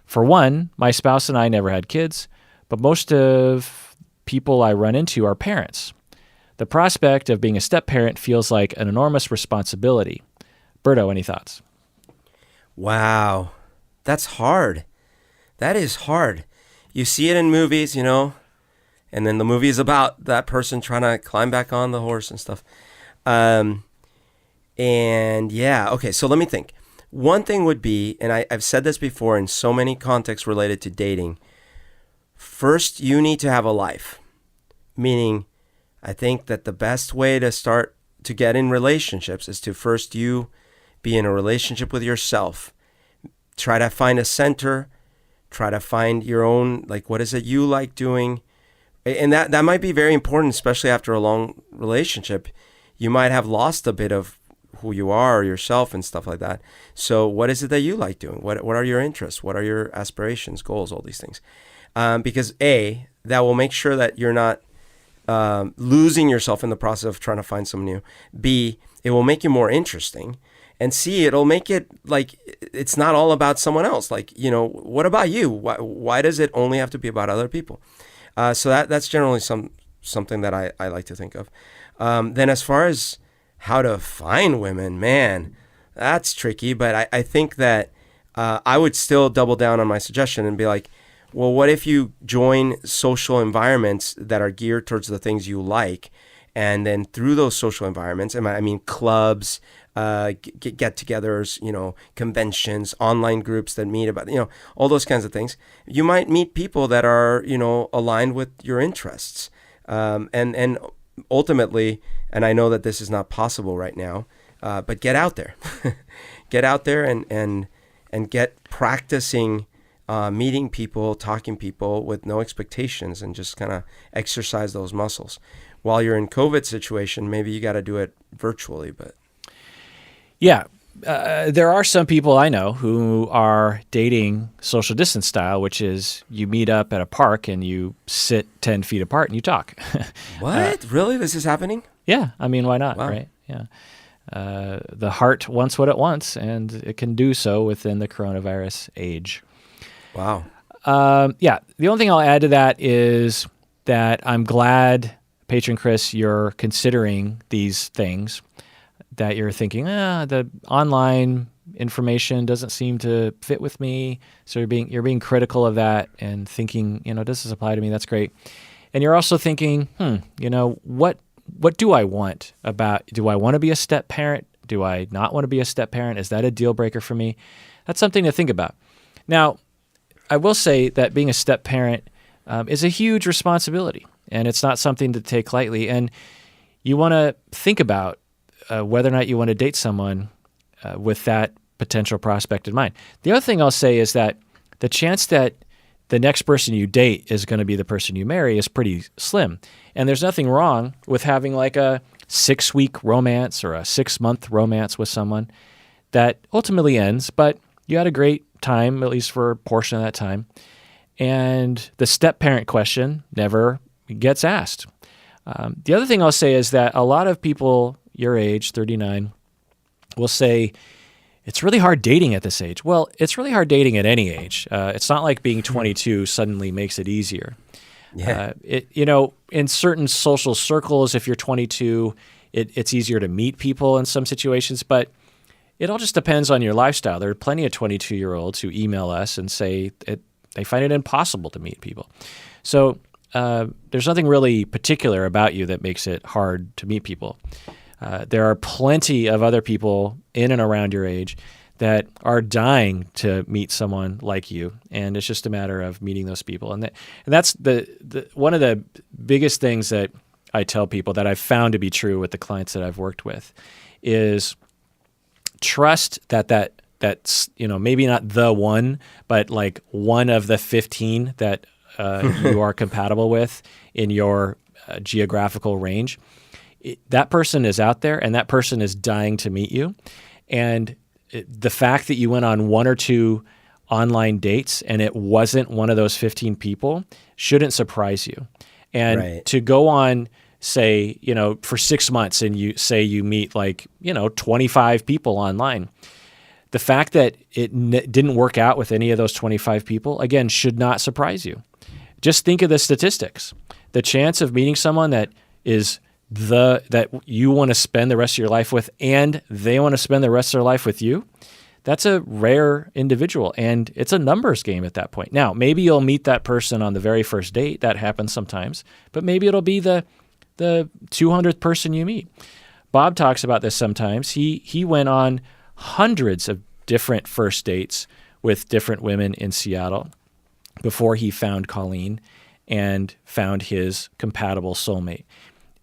For one, my spouse and I never had kids, but most of people I run into are parents. The prospect of being a step-parent feels like an enormous responsibility. Berto, any thoughts? Wow. That's hard. That is hard. You see it in movies, you know, and then the movie is about that person trying to climb back on the horse and stuff. And yeah, okay, so let me think. One thing would be, and I've said this before in so many contexts related to dating, first you need to have a life. Meaning, I think that the best way to start to get in relationships is to first you be in a relationship with yourself. Try to find a center. Try to find your own, like, what is it you like doing? And that might be very important, especially after a long relationship. You might have lost a bit of who you are, yourself, and stuff like that. So what is it that you like doing? What are your interests? What are your aspirations, goals, all these things? Because A, that will make sure that you're not losing yourself in the process of trying to find someone new. B, it will make you more interesting. And C, it'll make it like it's not all about someone else. Like, what about you? Why does it only have to be about other people? So that's generally something that I like to think of. Then as far as how to find women, man, that's tricky. But I think that I would still double down on my suggestion and be like, well, what if you join social environments that are geared towards the things you like? And then through those social environments, I mean clubs, get-togethers, conventions, online groups that meet about, all those kinds of things. You might meet people that are, aligned with your interests. And ultimately, and I know that this is not possible right now, but get out there. Get out there and get practicing meeting people, talking people with no expectations, and just kind of exercise those muscles. While you're in COVID situation, maybe you got to do it virtually, but... Yeah. There are some people I know who are dating social distance style, which is you meet up at a park and you sit 10 feet apart and you talk. What? Really? This is happening? Yeah. I mean, why not? Wow. Right? Yeah. The heart wants what it wants, and it can do so within the coronavirus age. Wow. Yeah. The only thing I'll add to that is that I'm glad, Patron Chris, you're considering these things, that you're thinking, the online information doesn't seem to fit with me. So you're being critical of that and thinking, does this apply to me? That's great. And you're also thinking, what do I want do I want to be a step parent? Do I not want to be a step parent? Is that a deal breaker for me? That's something to think about. Now, I will say that being a step parent is a huge responsibility, and it's not something to take lightly. And you want to think about whether or not you want to date someone with that potential prospect in mind. The other thing I'll say is that the chance that the next person you date is going to be the person you marry is pretty slim. And there's nothing wrong with having like a 6-week romance or a 6-month romance with someone that ultimately ends, but you had a great time, at least for a portion of that time. And the step parent question never gets asked. The other thing I'll say is that a lot of people your age, 39, will say, it's really hard dating at this age. Well, it's really hard dating at any age. It's not like being 22 suddenly makes it easier. Yeah. In certain social circles, if you're 22, it's easier to meet people in some situations, but it all just depends on your lifestyle. There are plenty of 22-year-olds who email us and say they find it impossible to meet people. So there's nothing really particular about you that makes it hard to meet people. There are plenty of other people in and around your age that are dying to meet someone like you, and it's just a matter of meeting those people. And that's the one of the biggest things that I tell people that I've found to be true with the clients that I've worked with is trust that's maybe not the one, but like one of the 15 that you are compatible with in your geographical range. That person is out there, and that person is dying to meet you. And the fact that you went on 1 or 2 online dates and it wasn't one of those 15 people shouldn't surprise you. And Right. to go on, say, for 6 months and you meet 25 people online, the fact that it didn't work out with any of those 25 people, again, should not surprise you. Just think of the statistics. The chance of meeting someone that is that you want to spend the rest of your life with and they want to spend the rest of their life with you, that's a rare individual, and it's a numbers game at that point. Now, maybe you'll meet that person on the very first date. That happens sometimes, but maybe it'll be the 200th person you meet. Bob talks about this sometimes. He went on hundreds of different first dates with different women in Seattle before he found Colleen and found his compatible soulmate.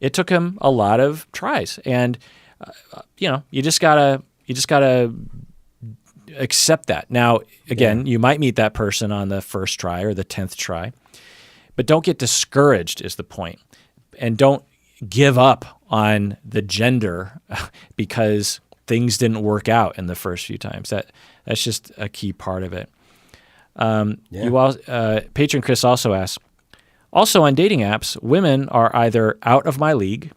It took him a lot of tries, and you just gotta accept that. Now, again, you might meet that person on the first try or the 10th try, But don't get discouraged is the point. And don't give up on the gender because things didn't work out in the first few times. That's just a key part of it. Patron Chris also asks, also on dating apps, women are either out of my league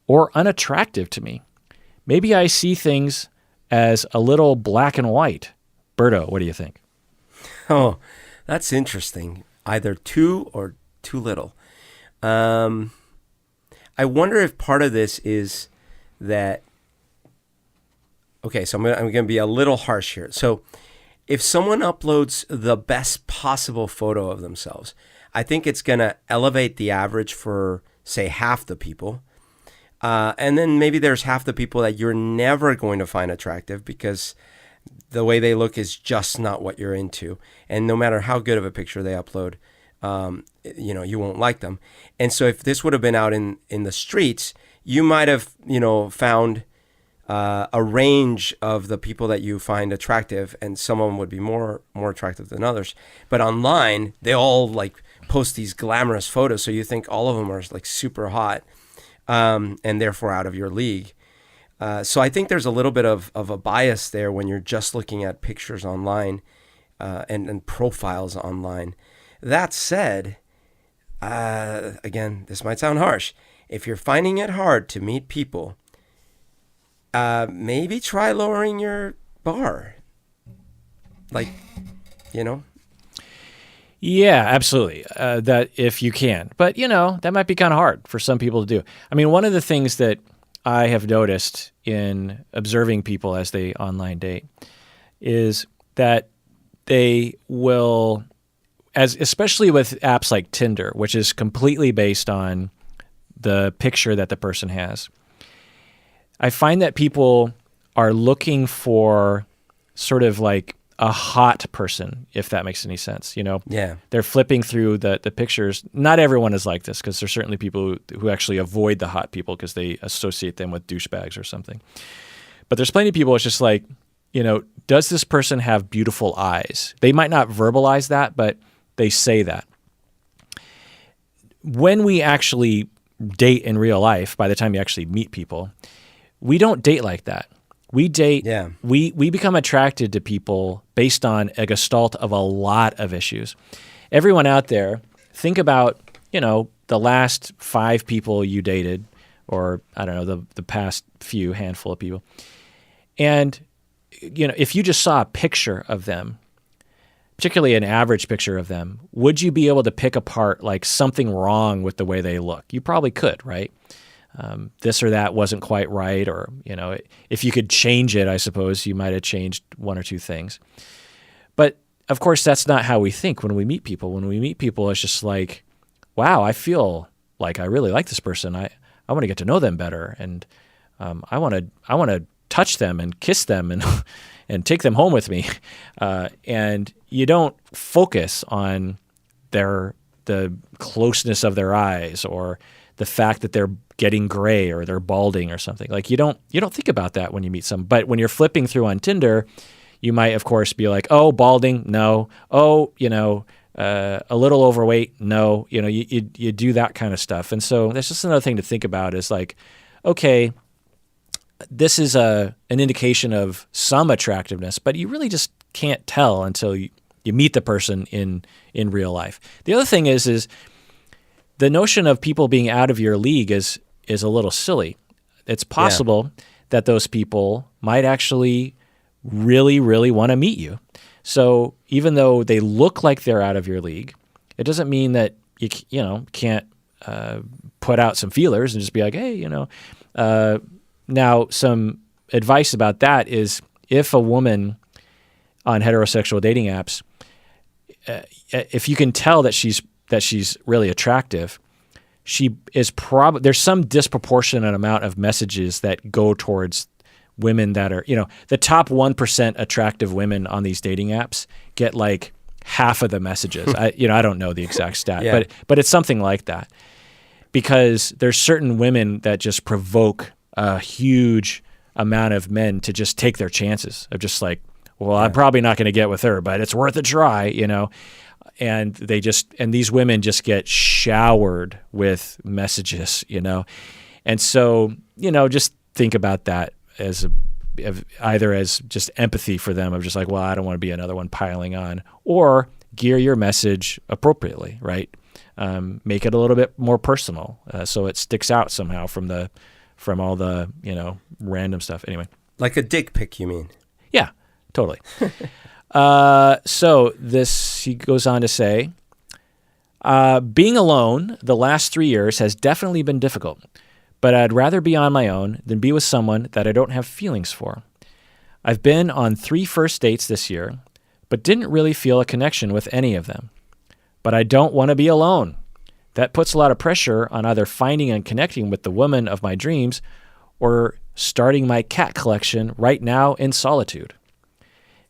or unattractive to me. Maybe I see things as a little black and white. Berto, what do you think? Oh, that's interesting. Either too or too little. I wonder if part of this is that. Okay, so I'm going to be a little harsh here. So, if someone uploads the best possible photo of themselves, I think it's going to elevate the average for, say, half the people. And then maybe there's half the people that you're never going to find attractive because the way they look is just not what you're into. And no matter how good of a picture they upload, you won't like them. And so if this would have been out in the streets, you might have, found a range of the people that you find attractive, and some of them would be more attractive than others. But online, they all like post these glamorous photos, so you think all of them are like super hot, and therefore out of your league. So I think there's a little bit of a bias there when you're just looking at pictures online and profiles online. That said, again, this might sound harsh. If you're finding it hard to meet people, maybe try lowering your bar. Yeah, absolutely. That if you can. But, that might be kind of hard for some people to do. I mean, one of the things that I have noticed in observing people as they online date is that they will, especially with apps like Tinder, which is completely based on the picture that the person has. I find that people are looking for sort of like a hot person, if that makes any sense. Yeah. They're flipping through the pictures. Not everyone is like this, because there's certainly people who actually avoid the hot people because they associate them with douchebags or something. But there's plenty of people, it's just like, does this person have beautiful eyes? They might not verbalize that, but they say that. When we actually date in real life, by the time you actually meet people, we don't date like that. We date, we become attracted to people based on a gestalt of a lot of issues. Everyone out there, think about, the last 5 people you dated, or I don't know, the past handful of people. And, if you just saw a picture of them, particularly an average picture of them, would you be able to pick apart like something wrong with the way they look? You probably could, right? This or that wasn't quite right, or, if you could change it, I suppose you might have changed 1 or 2 things. But of course, that's not how we think when we meet people. When we meet people, it's just like, wow, I feel like I really like this person. I want to get to know them better. And, I want to touch them and kiss them and, and take them home with me. And you don't focus on the closeness of their eyes, or the fact that they're getting gray or they're balding or something. Like you don't think about that when you meet someone. But when you're flipping through on Tinder, you might of course be like, oh, balding, no. Oh, a little overweight, no. You do that kind of stuff. And so that's just another thing to think about is like, okay, this is an indication of some attractiveness, but you really just can't tell until you meet the person in real life. The other thing is the notion of people being out of your league is a little silly. It's possible that those people might actually really, really want to meet you. So even though they look like they're out of your league, it doesn't mean that you can't put out some feelers and just be like, hey, Now, some advice about that is if a woman on heterosexual dating apps, if you can tell that she's really attractive, there's some disproportionate amount of messages that go towards women that are, the top 1% attractive women on these dating apps get like half of the messages. I don't know the exact stat, but it's something like that, because there's certain women that just provoke a huge amount of men to just take their chances of just like, well, I'm probably not going to get with her, but it's worth a try, and these women just get showered with messages, and so just think about that as either as just empathy for them of just like, well, I don't want to be another one piling on, or gear your message appropriately, right? Make it a little bit more personal, so it sticks out somehow from all the random stuff. Anyway, like a dick pic, you mean? Yeah, totally. So he goes on to say, being alone the last 3 years has definitely been difficult, but I'd rather be on my own than be with someone that I don't have feelings for. I've been on 3 first dates this year, but didn't really feel a connection with any of them. But I don't want to be alone. That puts a lot of pressure on either finding and connecting with the woman of my dreams or starting my cat collection right now in solitude.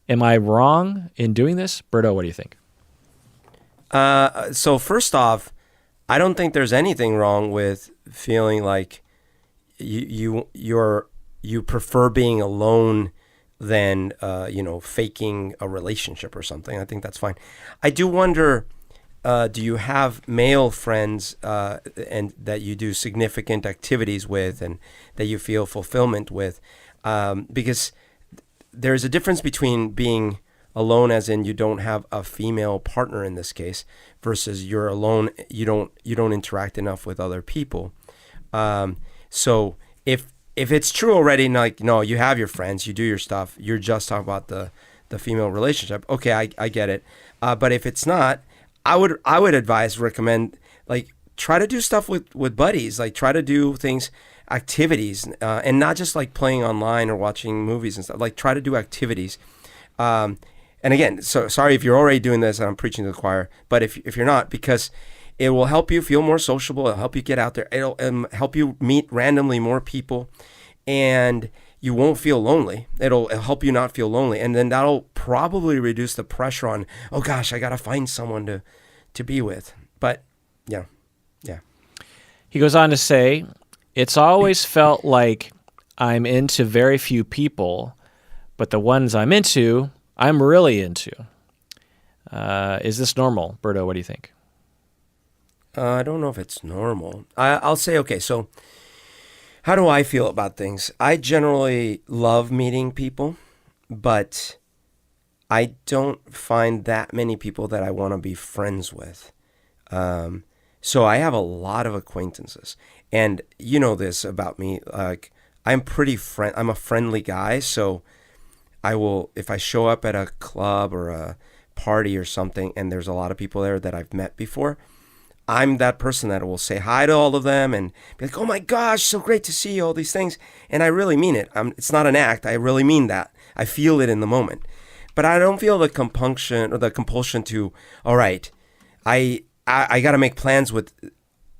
Am I wrong in doing this? Berto, what do you think? So first off, I don't think there's anything wrong with feeling like you prefer being alone than faking a relationship or something. I think that's fine. I do wonder, do you have male friends and that you do significant activities with and that you feel fulfillment with? Because there's a difference between being alone, as in you don't have a female partner in this case, versus you're alone, you don't interact enough with other people. So if it's true already, like, no, you have your friends, you do your stuff, you're just talking about the female relationship, okay, I get it. But if it's not, I would recommend, like, try to do stuff with buddies, like try to do things, activities, and not just like playing online or watching movies and stuff. Like, try to do activities. And again, so sorry if you're already doing this and I'm preaching to the choir, but if you're not, because it will help you feel more sociable, it'll help you get out there, it'll help you meet randomly more people, and you won't feel lonely. It'll help you not feel lonely, and then that'll probably reduce the pressure on, oh gosh, I gotta find someone to be with. But yeah. He goes on to say, it's always felt like I'm into very few people, but the ones I'm into, I'm really into. Is this normal? Berto, what do you think? I don't know if it's normal. I'll say, okay, so how do I feel about things? I generally love meeting people, but I don't find that many people that I want to be friends with. So I have a lot of acquaintances. And you know this about me, like, I'm a friendly guy, so I will, if I show up at a club or a party or something and there's a lot of people there that I've met before, I'm that person that will say hi to all of them and be like, oh my gosh, so great to see you, all these things. And I really mean it. It's not an act. I really mean that. I feel it in the moment. But I don't feel the compunction or the compulsion to, all right, I got to make plans with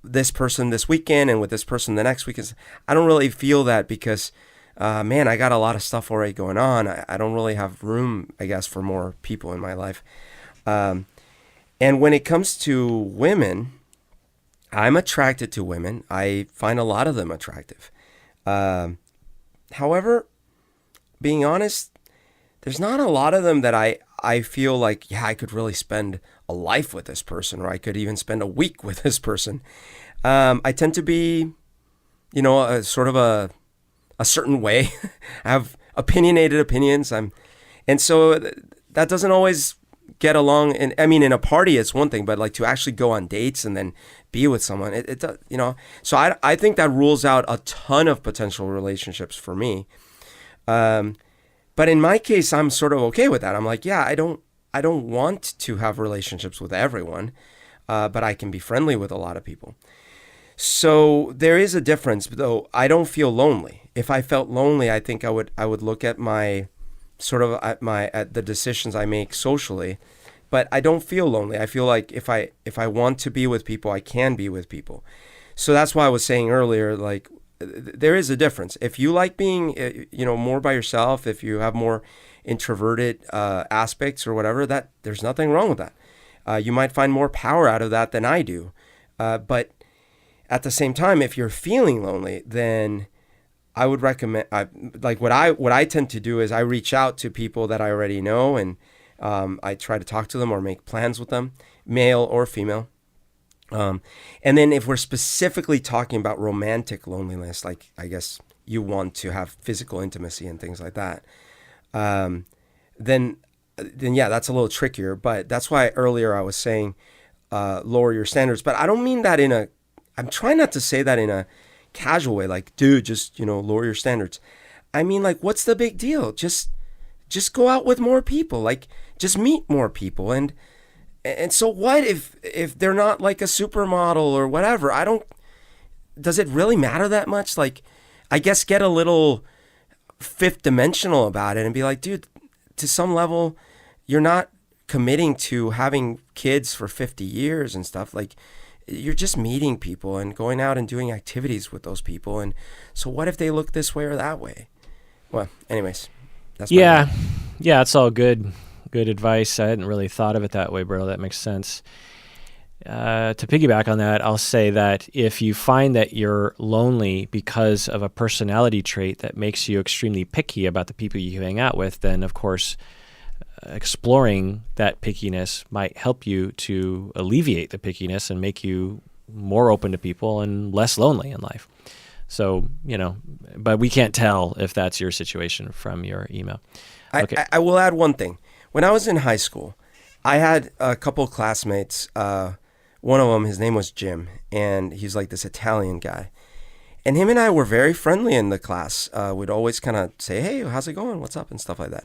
this person this weekend and with this person the next weekend. I don't really feel that because, man, I got a lot of stuff already going on. I don't really have room, I guess, for more people in my life. And when it comes to women, I'm attracted to women. I find a lot of them attractive. However, being honest, there's not a lot of them that I feel like, yeah, I could really spend a life with this person, or I could even spend a week with this person. I tend to be, a sort of a certain way. I have opinionated opinions. And so that doesn't always get along. And I mean, in a party, it's one thing, but like to actually go on dates and then be with someone, it does, So I think that rules out a ton of potential relationships for me. But in my case, I'm sort of okay with that. I'm like, yeah, I don't want to have relationships with everyone, but I can be friendly with a lot of people. So there is a difference, though. I don't feel lonely. If I felt lonely, I think I would look at my sort of at the decisions I make socially, but I don't feel lonely. I feel like if I want to be with people, I can be with people. So that's why I was saying earlier, like, there is a difference. If you like being, more by yourself, if you have more introverted aspects or whatever, that there's nothing wrong with that. You might find more power out of that than I do. But at the same time, if you're feeling lonely, then I would recommend, like what I tend to do is I reach out to people that I already know, and I try to talk to them or make plans with them, male or female. And then if we're specifically talking about romantic loneliness, like I guess you want to have physical intimacy and things like that, then yeah, that's a little trickier. But that's why earlier I was saying lower your standards. But I don't mean that I'm trying not to say that in a casual way, like, dude, just, lower your standards. I mean, like, what's the big deal? Just go out with more people, like, just meet more people. And so what if they're not like a supermodel or whatever? Does it really matter that much? Like, I guess get a little fifth dimensional about it and be like, dude, to some level, you're not committing to having kids for 50 years and stuff. Like, you're just meeting people and going out and doing activities with those people. And so what if they look this way or that way? Well, anyways, that's yeah, it's all good advice. I hadn't really thought of it that way, bro. That makes sense. To piggyback on that, I'll say that if you find that you're lonely because of a personality trait that makes you extremely picky about the people you hang out with, then of course exploring that pickiness might help you to alleviate the pickiness and make you more open to people and less lonely in life. So, but we can't tell if that's your situation from your email. Okay. I will add one thing. When I was in high school, I had a couple of classmates. One of them, his name was Jim, and he's like this Italian guy. And him and I were very friendly in the class. We'd always kind of say, hey, how's it going? What's up? And stuff like that.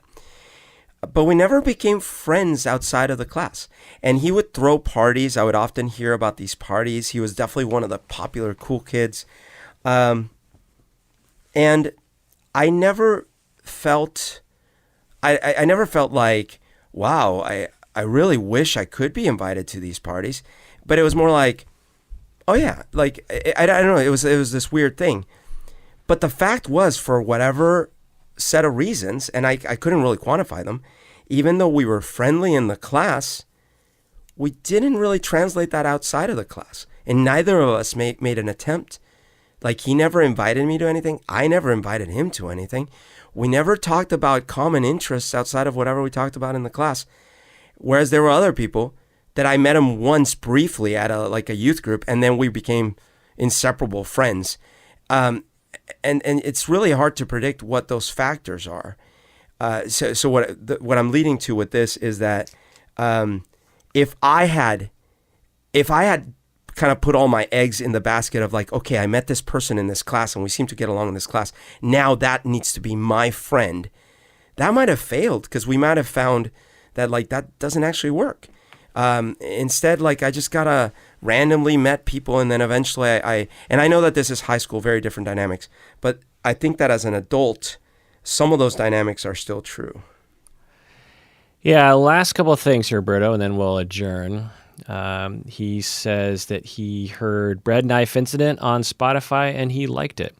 But we never became friends outside of the class. And he would throw parties. I would often hear about these parties. He was definitely one of the popular, cool kids. And I never felt... I never felt like, wow, I really wish I could be invited to these parties. But it was more like, oh yeah, like, I don't know, it was this weird thing. But the fact was, for whatever set of reasons, and I couldn't really quantify them, even though we were friendly in the class, we didn't really translate that outside of the class. And neither of us made an attempt. Like, he never invited me to anything. I never invited him to anything. We never talked about common interests outside of whatever we talked about in the class. Whereas there were other people that I met him once briefly at a youth group, and then we became inseparable friends. And it's really hard to predict what those factors are. So what I'm leading to with this is that if I had kind of put all my eggs in the basket of like, okay, I met this person in this class and we seem to get along in this class, now that needs to be my friend, that might have failed, because we might have found that like that doesn't actually work. Instead, like, I just gotta randomly met people, and then eventually I know that this is high school, very different dynamics, but I think that as an adult, some of those dynamics are still true. Yeah, last couple of things here, Berto, and then we'll adjourn. He says that he heard Bread Knife Incident on Spotify and he liked it,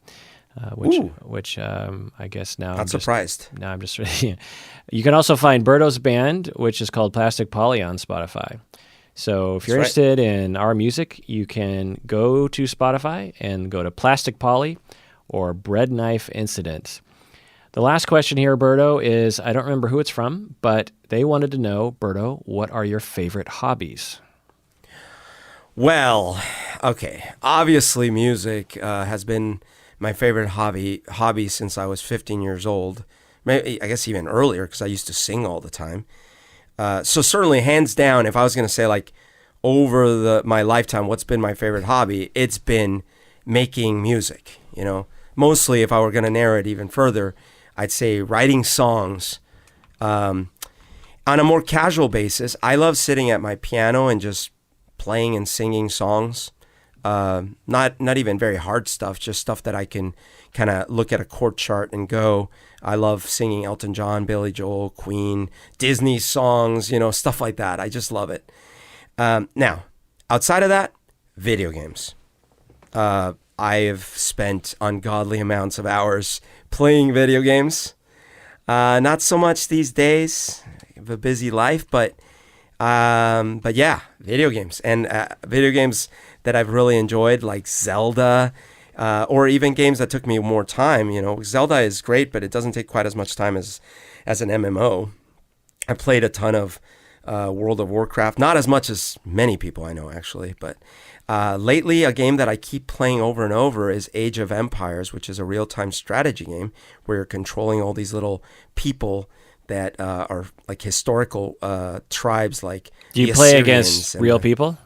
which I guess now not surprised. Now I'm just You can also find Berto's band, which is called Plastic Polly, on Spotify. So if you're interested in our music, you can go to Spotify and go to Plastic Polly or Bread Knife Incident. The last question here, Berto, is, I don't remember who it's from, but they wanted to know, Berto, what are your favorite hobbies? Well, okay. Obviously, music has been my favorite hobby since I was 15 years old. Maybe, I guess even earlier, because I used to sing all the time. So certainly, hands down, if I was going to say like over my lifetime, what's been my favorite hobby, it's been making music. Mostly, if I were going to narrow it even further, I'd say writing songs. On a more casual basis, I love sitting at my piano and just playing and singing songs. Not even very hard stuff, just stuff that I can kind of look at a chord chart and go. I love singing Elton John, Billy Joel, Queen, Disney songs, stuff like that. I just love it. Now, outside of that, video games. I have spent ungodly amounts of hours playing video games. Not so much these days. I have a busy life, but yeah, video games. And video games that I've really enjoyed, like Zelda, or even games that took me more time. Zelda is great, but it doesn't take quite as much time as an MMO. I played a ton of World of Warcraft, not as much as many people I know actually, but lately a game that I keep playing over and over is Age of Empires, which is a real-time strategy game where you're controlling all these little people that are like historical tribes, like Do you the play Assyrians against and real people?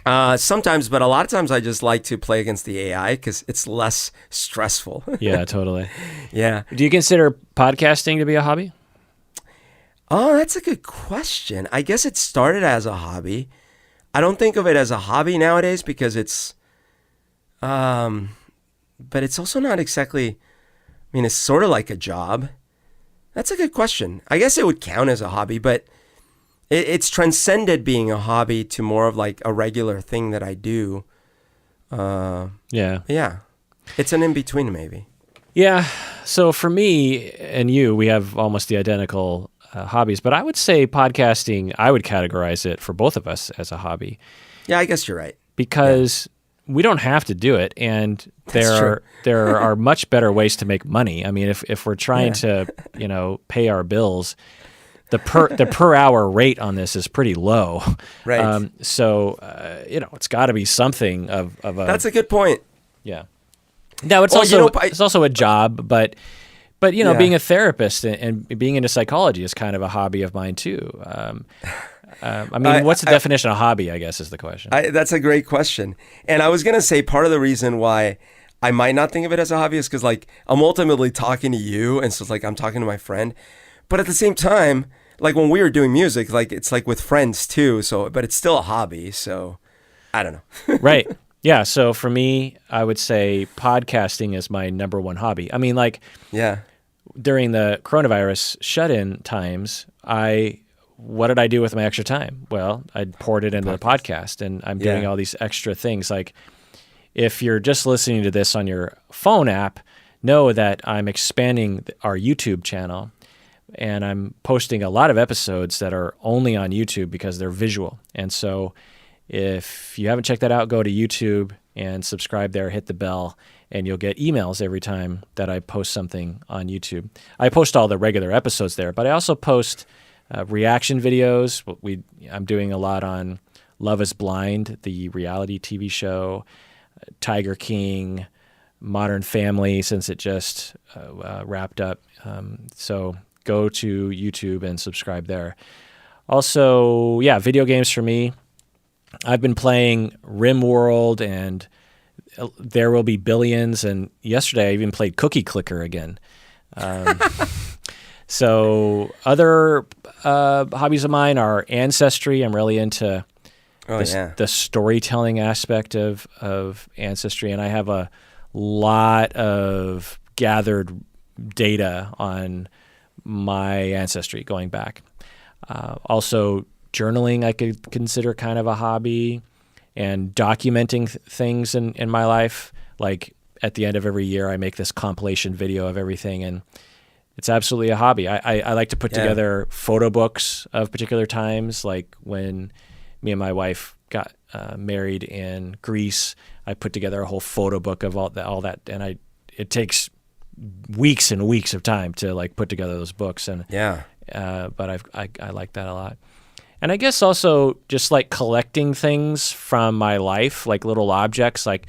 Sometimes, but a lot of times I just like to play against the AI because it's less stressful. Yeah, totally. Yeah. Do you consider podcasting to be a hobby? Oh, that's a good question. I guess it started as a hobby. I don't think of it as a hobby nowadays because but it's also not exactly, I mean, it's sort of like a job. That's a good question. I guess it would count as a hobby, but it's transcended being a hobby to more of like a regular thing that I do. Yeah. Yeah. It's an in-between maybe. Yeah. So for me and you, we have almost the identical hobbies, but I would say podcasting, I would categorize it for both of us as a hobby. Yeah, I guess you're right. Because we don't have to do it, and there are much better ways to make money. I mean, if we're trying to, pay our bills, the per hour rate on this is pretty low. Right. So it's got to be something of a. That's a good point. Yeah. Now it's it's also a job, but being a therapist and being into psychology is kind of a hobby of mine too. I mean, what's the definition of hobby, I guess, is the question. That's a great question. And I was going to say part of the reason why I might not think of it as a hobby is because, like, I'm ultimately talking to you, and so it's like I'm talking to my friend. But at the same time, like, when we were doing music, like, it's like with friends, too, but it's still a hobby, so I don't know. Right. Yeah, so for me, I would say podcasting is my number one hobby. I mean, like, during the coronavirus shut-in times, what did I do with my extra time? Well, I poured it into the podcast, and I'm doing all these extra things. Like, if you're just listening to this on your phone app, know that I'm expanding our YouTube channel, and I'm posting a lot of episodes that are only on YouTube because they're visual. And so if you haven't checked that out, go to YouTube and subscribe there, hit the bell, and you'll get emails every time that I post something on YouTube. I post all the regular episodes there, but I also post reaction videos. I'm doing a lot on Love is Blind, the reality TV show, Tiger King, Modern Family, since it just wrapped up. So go to YouTube and subscribe there. Also, video games for me. I've been playing RimWorld and There Will Be Billions, and yesterday I even played Cookie Clicker again. So other hobbies of mine are Ancestry. I'm really into the storytelling aspect of Ancestry, and I have a lot of gathered data on my ancestry going back. Also, journaling I could consider kind of a hobby, and documenting things in my life. Like at the end of every year, I make this compilation video of everything, and it's absolutely a hobby. I like to put together photo books of particular times, like when me and my wife got married in Greece. I put together a whole photo book of all that, and it takes weeks and weeks of time to like put together those books. And but I like that a lot. And I guess also just like collecting things from my life, like little objects. Like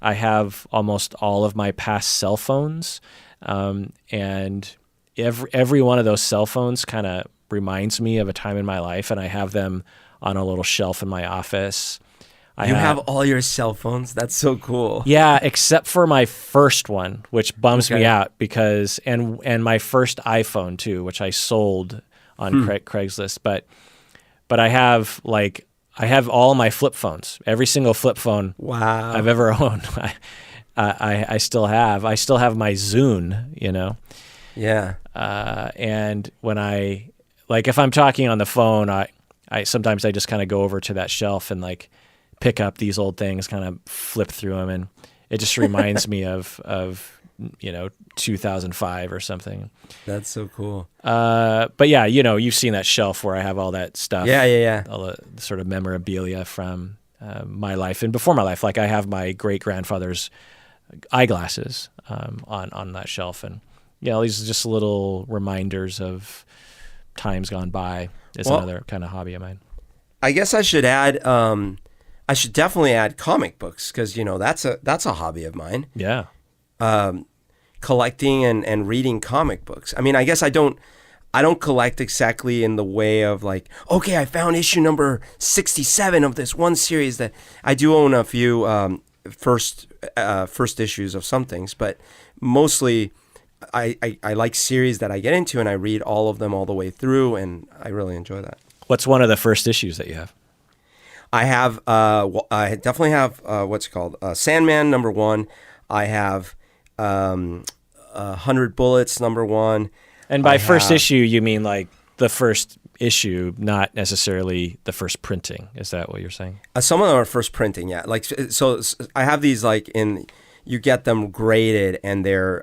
I have almost all of my past cell phones, and every one of those cell phones kind of reminds me of a time in my life, and I have them on a little shelf in my office. You have all your cell phones? That's so cool. Yeah, except for my first one, which bums me out because and my first iPhone too, which I sold on Craigslist. But I have all my flip phones, every single flip phone I've ever owned. I still have. I still have my Zune, Yeah. And when if I'm talking on the phone, I sometimes I just kind of go over to that shelf and like pick up these old things, kind of flip through them, and it just reminds me of 2005 or something. That's so cool. But yeah, you've seen that shelf where I have all that stuff. Yeah. All the sort of memorabilia from my life and before my life. Like I have my great grandfather's eyeglasses on that shelf, and these are just little reminders of times gone by is Well, another kind of hobby of mine. I guess I should add. I should definitely add comic books because that's a hobby of mine. Yeah. Collecting and reading comic books. I mean, I guess I don't collect exactly in the way of like, okay, I found issue number 67 of this one series. That I do own a few first issues of some things, but mostly I like series that I get into and I read all of them all the way through, and I really enjoy that. What's one of the first issues that you have? I have I definitely have what's it called, Sandman #1. I have 100 Bullets #1. And by first issue, you mean like the first issue, not necessarily the first printing. Is that what you're saying? Some of them are first printing, yeah. Like so, I have these like you get them graded, and they're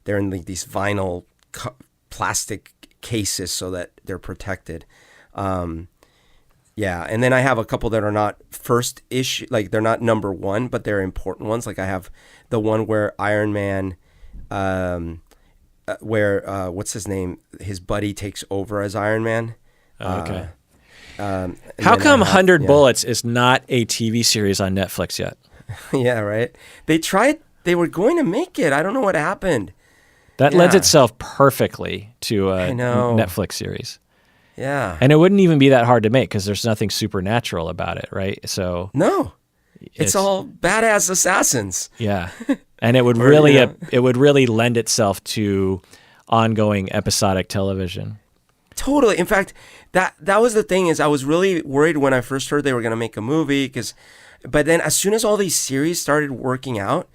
in like these vinyl plastic cases so that they're protected. Yeah, and then I have a couple that are not first issue, like they're not #1, but they're important ones. Like I have the one where Iron Man. Where what's his name? His buddy takes over as Iron Man. Okay. How come 100 Bullets is not a TV series on Netflix yet? Yeah, right. They tried. They were going to make it. I don't know what happened. That lends itself perfectly to a Netflix series. Yeah. And it wouldn't even be that hard to make because there's nothing supernatural about it, right? So no, it's all badass assassins. Yeah. And it would it would really lend itself to ongoing episodic television. Totally. In fact, that was the thing is I was really worried when I first heard they were going to make a movie but then as soon as all these series started working out,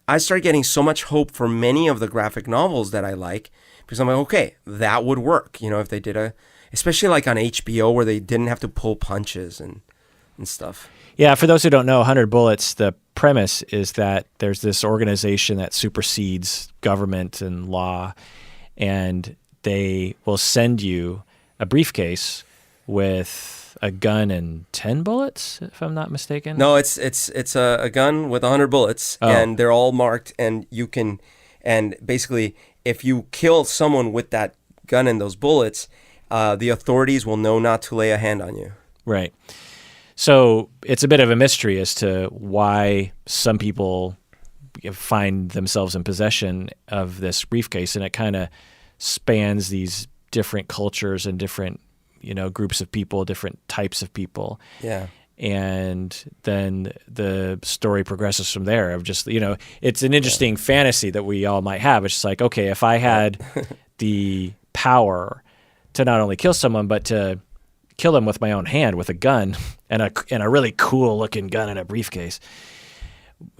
I started getting so much hope for many of the graphic novels that I like because I'm like, okay, that would work. If they did especially like on HBO where they didn't have to pull punches and stuff. Yeah, for those who don't know, 100 Bullets, the premise is that there's this organization that supersedes government and law, and they will send you a briefcase with a gun and 10 bullets, if I'm not mistaken. No, it's a gun with 100 bullets, and they're all marked, and basically, if you kill someone with that gun and those bullets, the authorities will know not to lay a hand on you. Right. So it's a bit of a mystery as to why some people find themselves in possession of this briefcase, and it kind of spans these different cultures and different, groups of people, different types of people. Yeah. And then the story progresses from there of just, it's an interesting fantasy that we all might have. It's just like, okay, if I had the power to not only kill someone, but to kill them with my own hand with a gun and a really cool looking gun in a briefcase,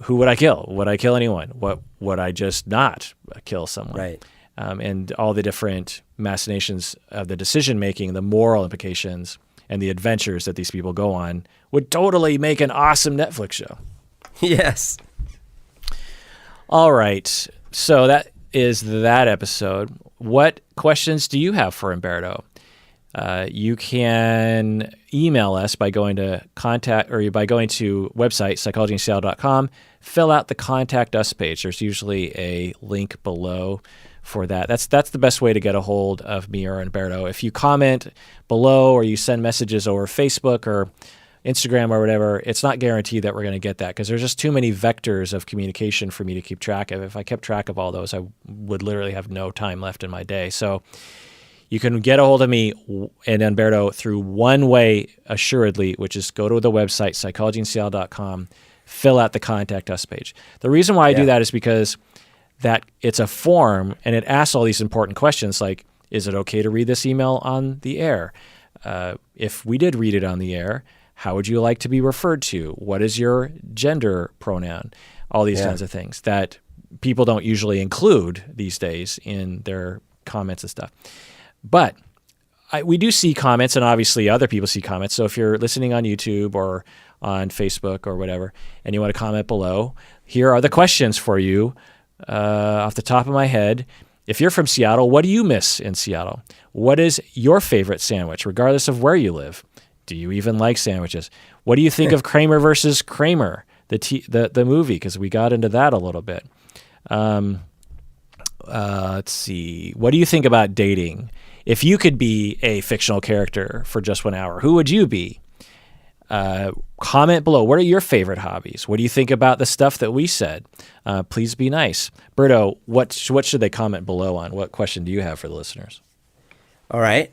who would I kill? Would I kill anyone? What would I just not kill someone? Right. And all the different machinations of the decision making, the moral implications, and the adventures that these people go on would totally make an awesome Netflix show. Yes. All right. So that is that episode. What questions do you have for Umberto? You can email us by going to website psychologyinseattle.com. Fill out the Contact Us page. There's usually a link below for that. That's the best way to get a hold of me or Umberto. If you comment below or you send messages over Facebook or Instagram or whatever, it's not guaranteed that we're going to get that because there's just too many vectors of communication for me to keep track of. If I kept track of all those, I would literally have no time left in my day. So you can get a hold of me and Umberto through one way, assuredly, which is go to the website, psychologyinseattle.com, fill out the Contact Us page. The reason why I do that is because that it's a form and it asks all these important questions like, is it okay to read this email on the air? If we did read it on the air, how would you like to be referred to? What is your gender pronoun? All these kinds of things that people don't usually include these days in their comments and stuff. But we do see comments, and obviously other people see comments. So if you're listening on YouTube or on Facebook or whatever, and you want to comment below, here are the questions for you off the top of my head. If you're from Seattle, what do you miss in Seattle? What is your favorite sandwich, regardless of where you live? Do you even like sandwiches? What do you think of Kramer versus Kramer, the movie? Because we got into that a little bit. Let's see. What do you think about dating? if you could be a fictional character for just 1 hour, who would you be? Comment below. What are your favorite hobbies? What do you think about the stuff that we said? Please be nice. Berto, what should they comment below on? What question do you have for the listeners? All right.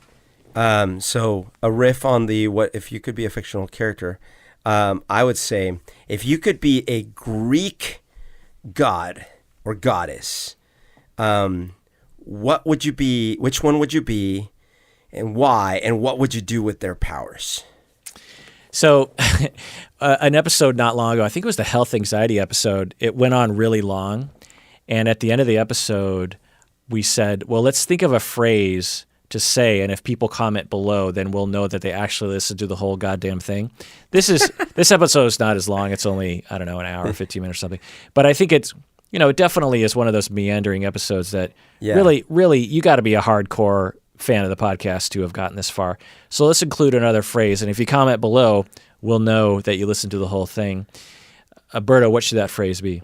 So a riff on the what if you could be a fictional character. I would say if you could be a Greek god or goddess, what would you be? Which one would you be, and why? And what would you do with their powers? So an episode not long ago, I think it was the health anxiety episode, it went on really long. And at the end of the episode, we said, well, let's think of a phrase to say, and if people comment below, then we'll know that they actually listened to the whole goddamn thing. This episode is not as long. It's only, I don't know, an hour, 15 minutes or something. But I think it's, it definitely is one of those meandering episodes that really, you got to be a hardcore fan of the podcast to have gotten this far. So let's include another phrase, and if you comment below, we'll know that you listened to the whole thing. Berto, what should that phrase be?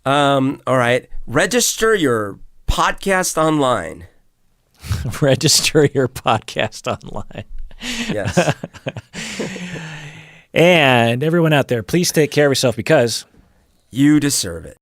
All right. Register your podcast online. Register your podcast online. Yes. And everyone out there, please take care of yourself because you deserve it.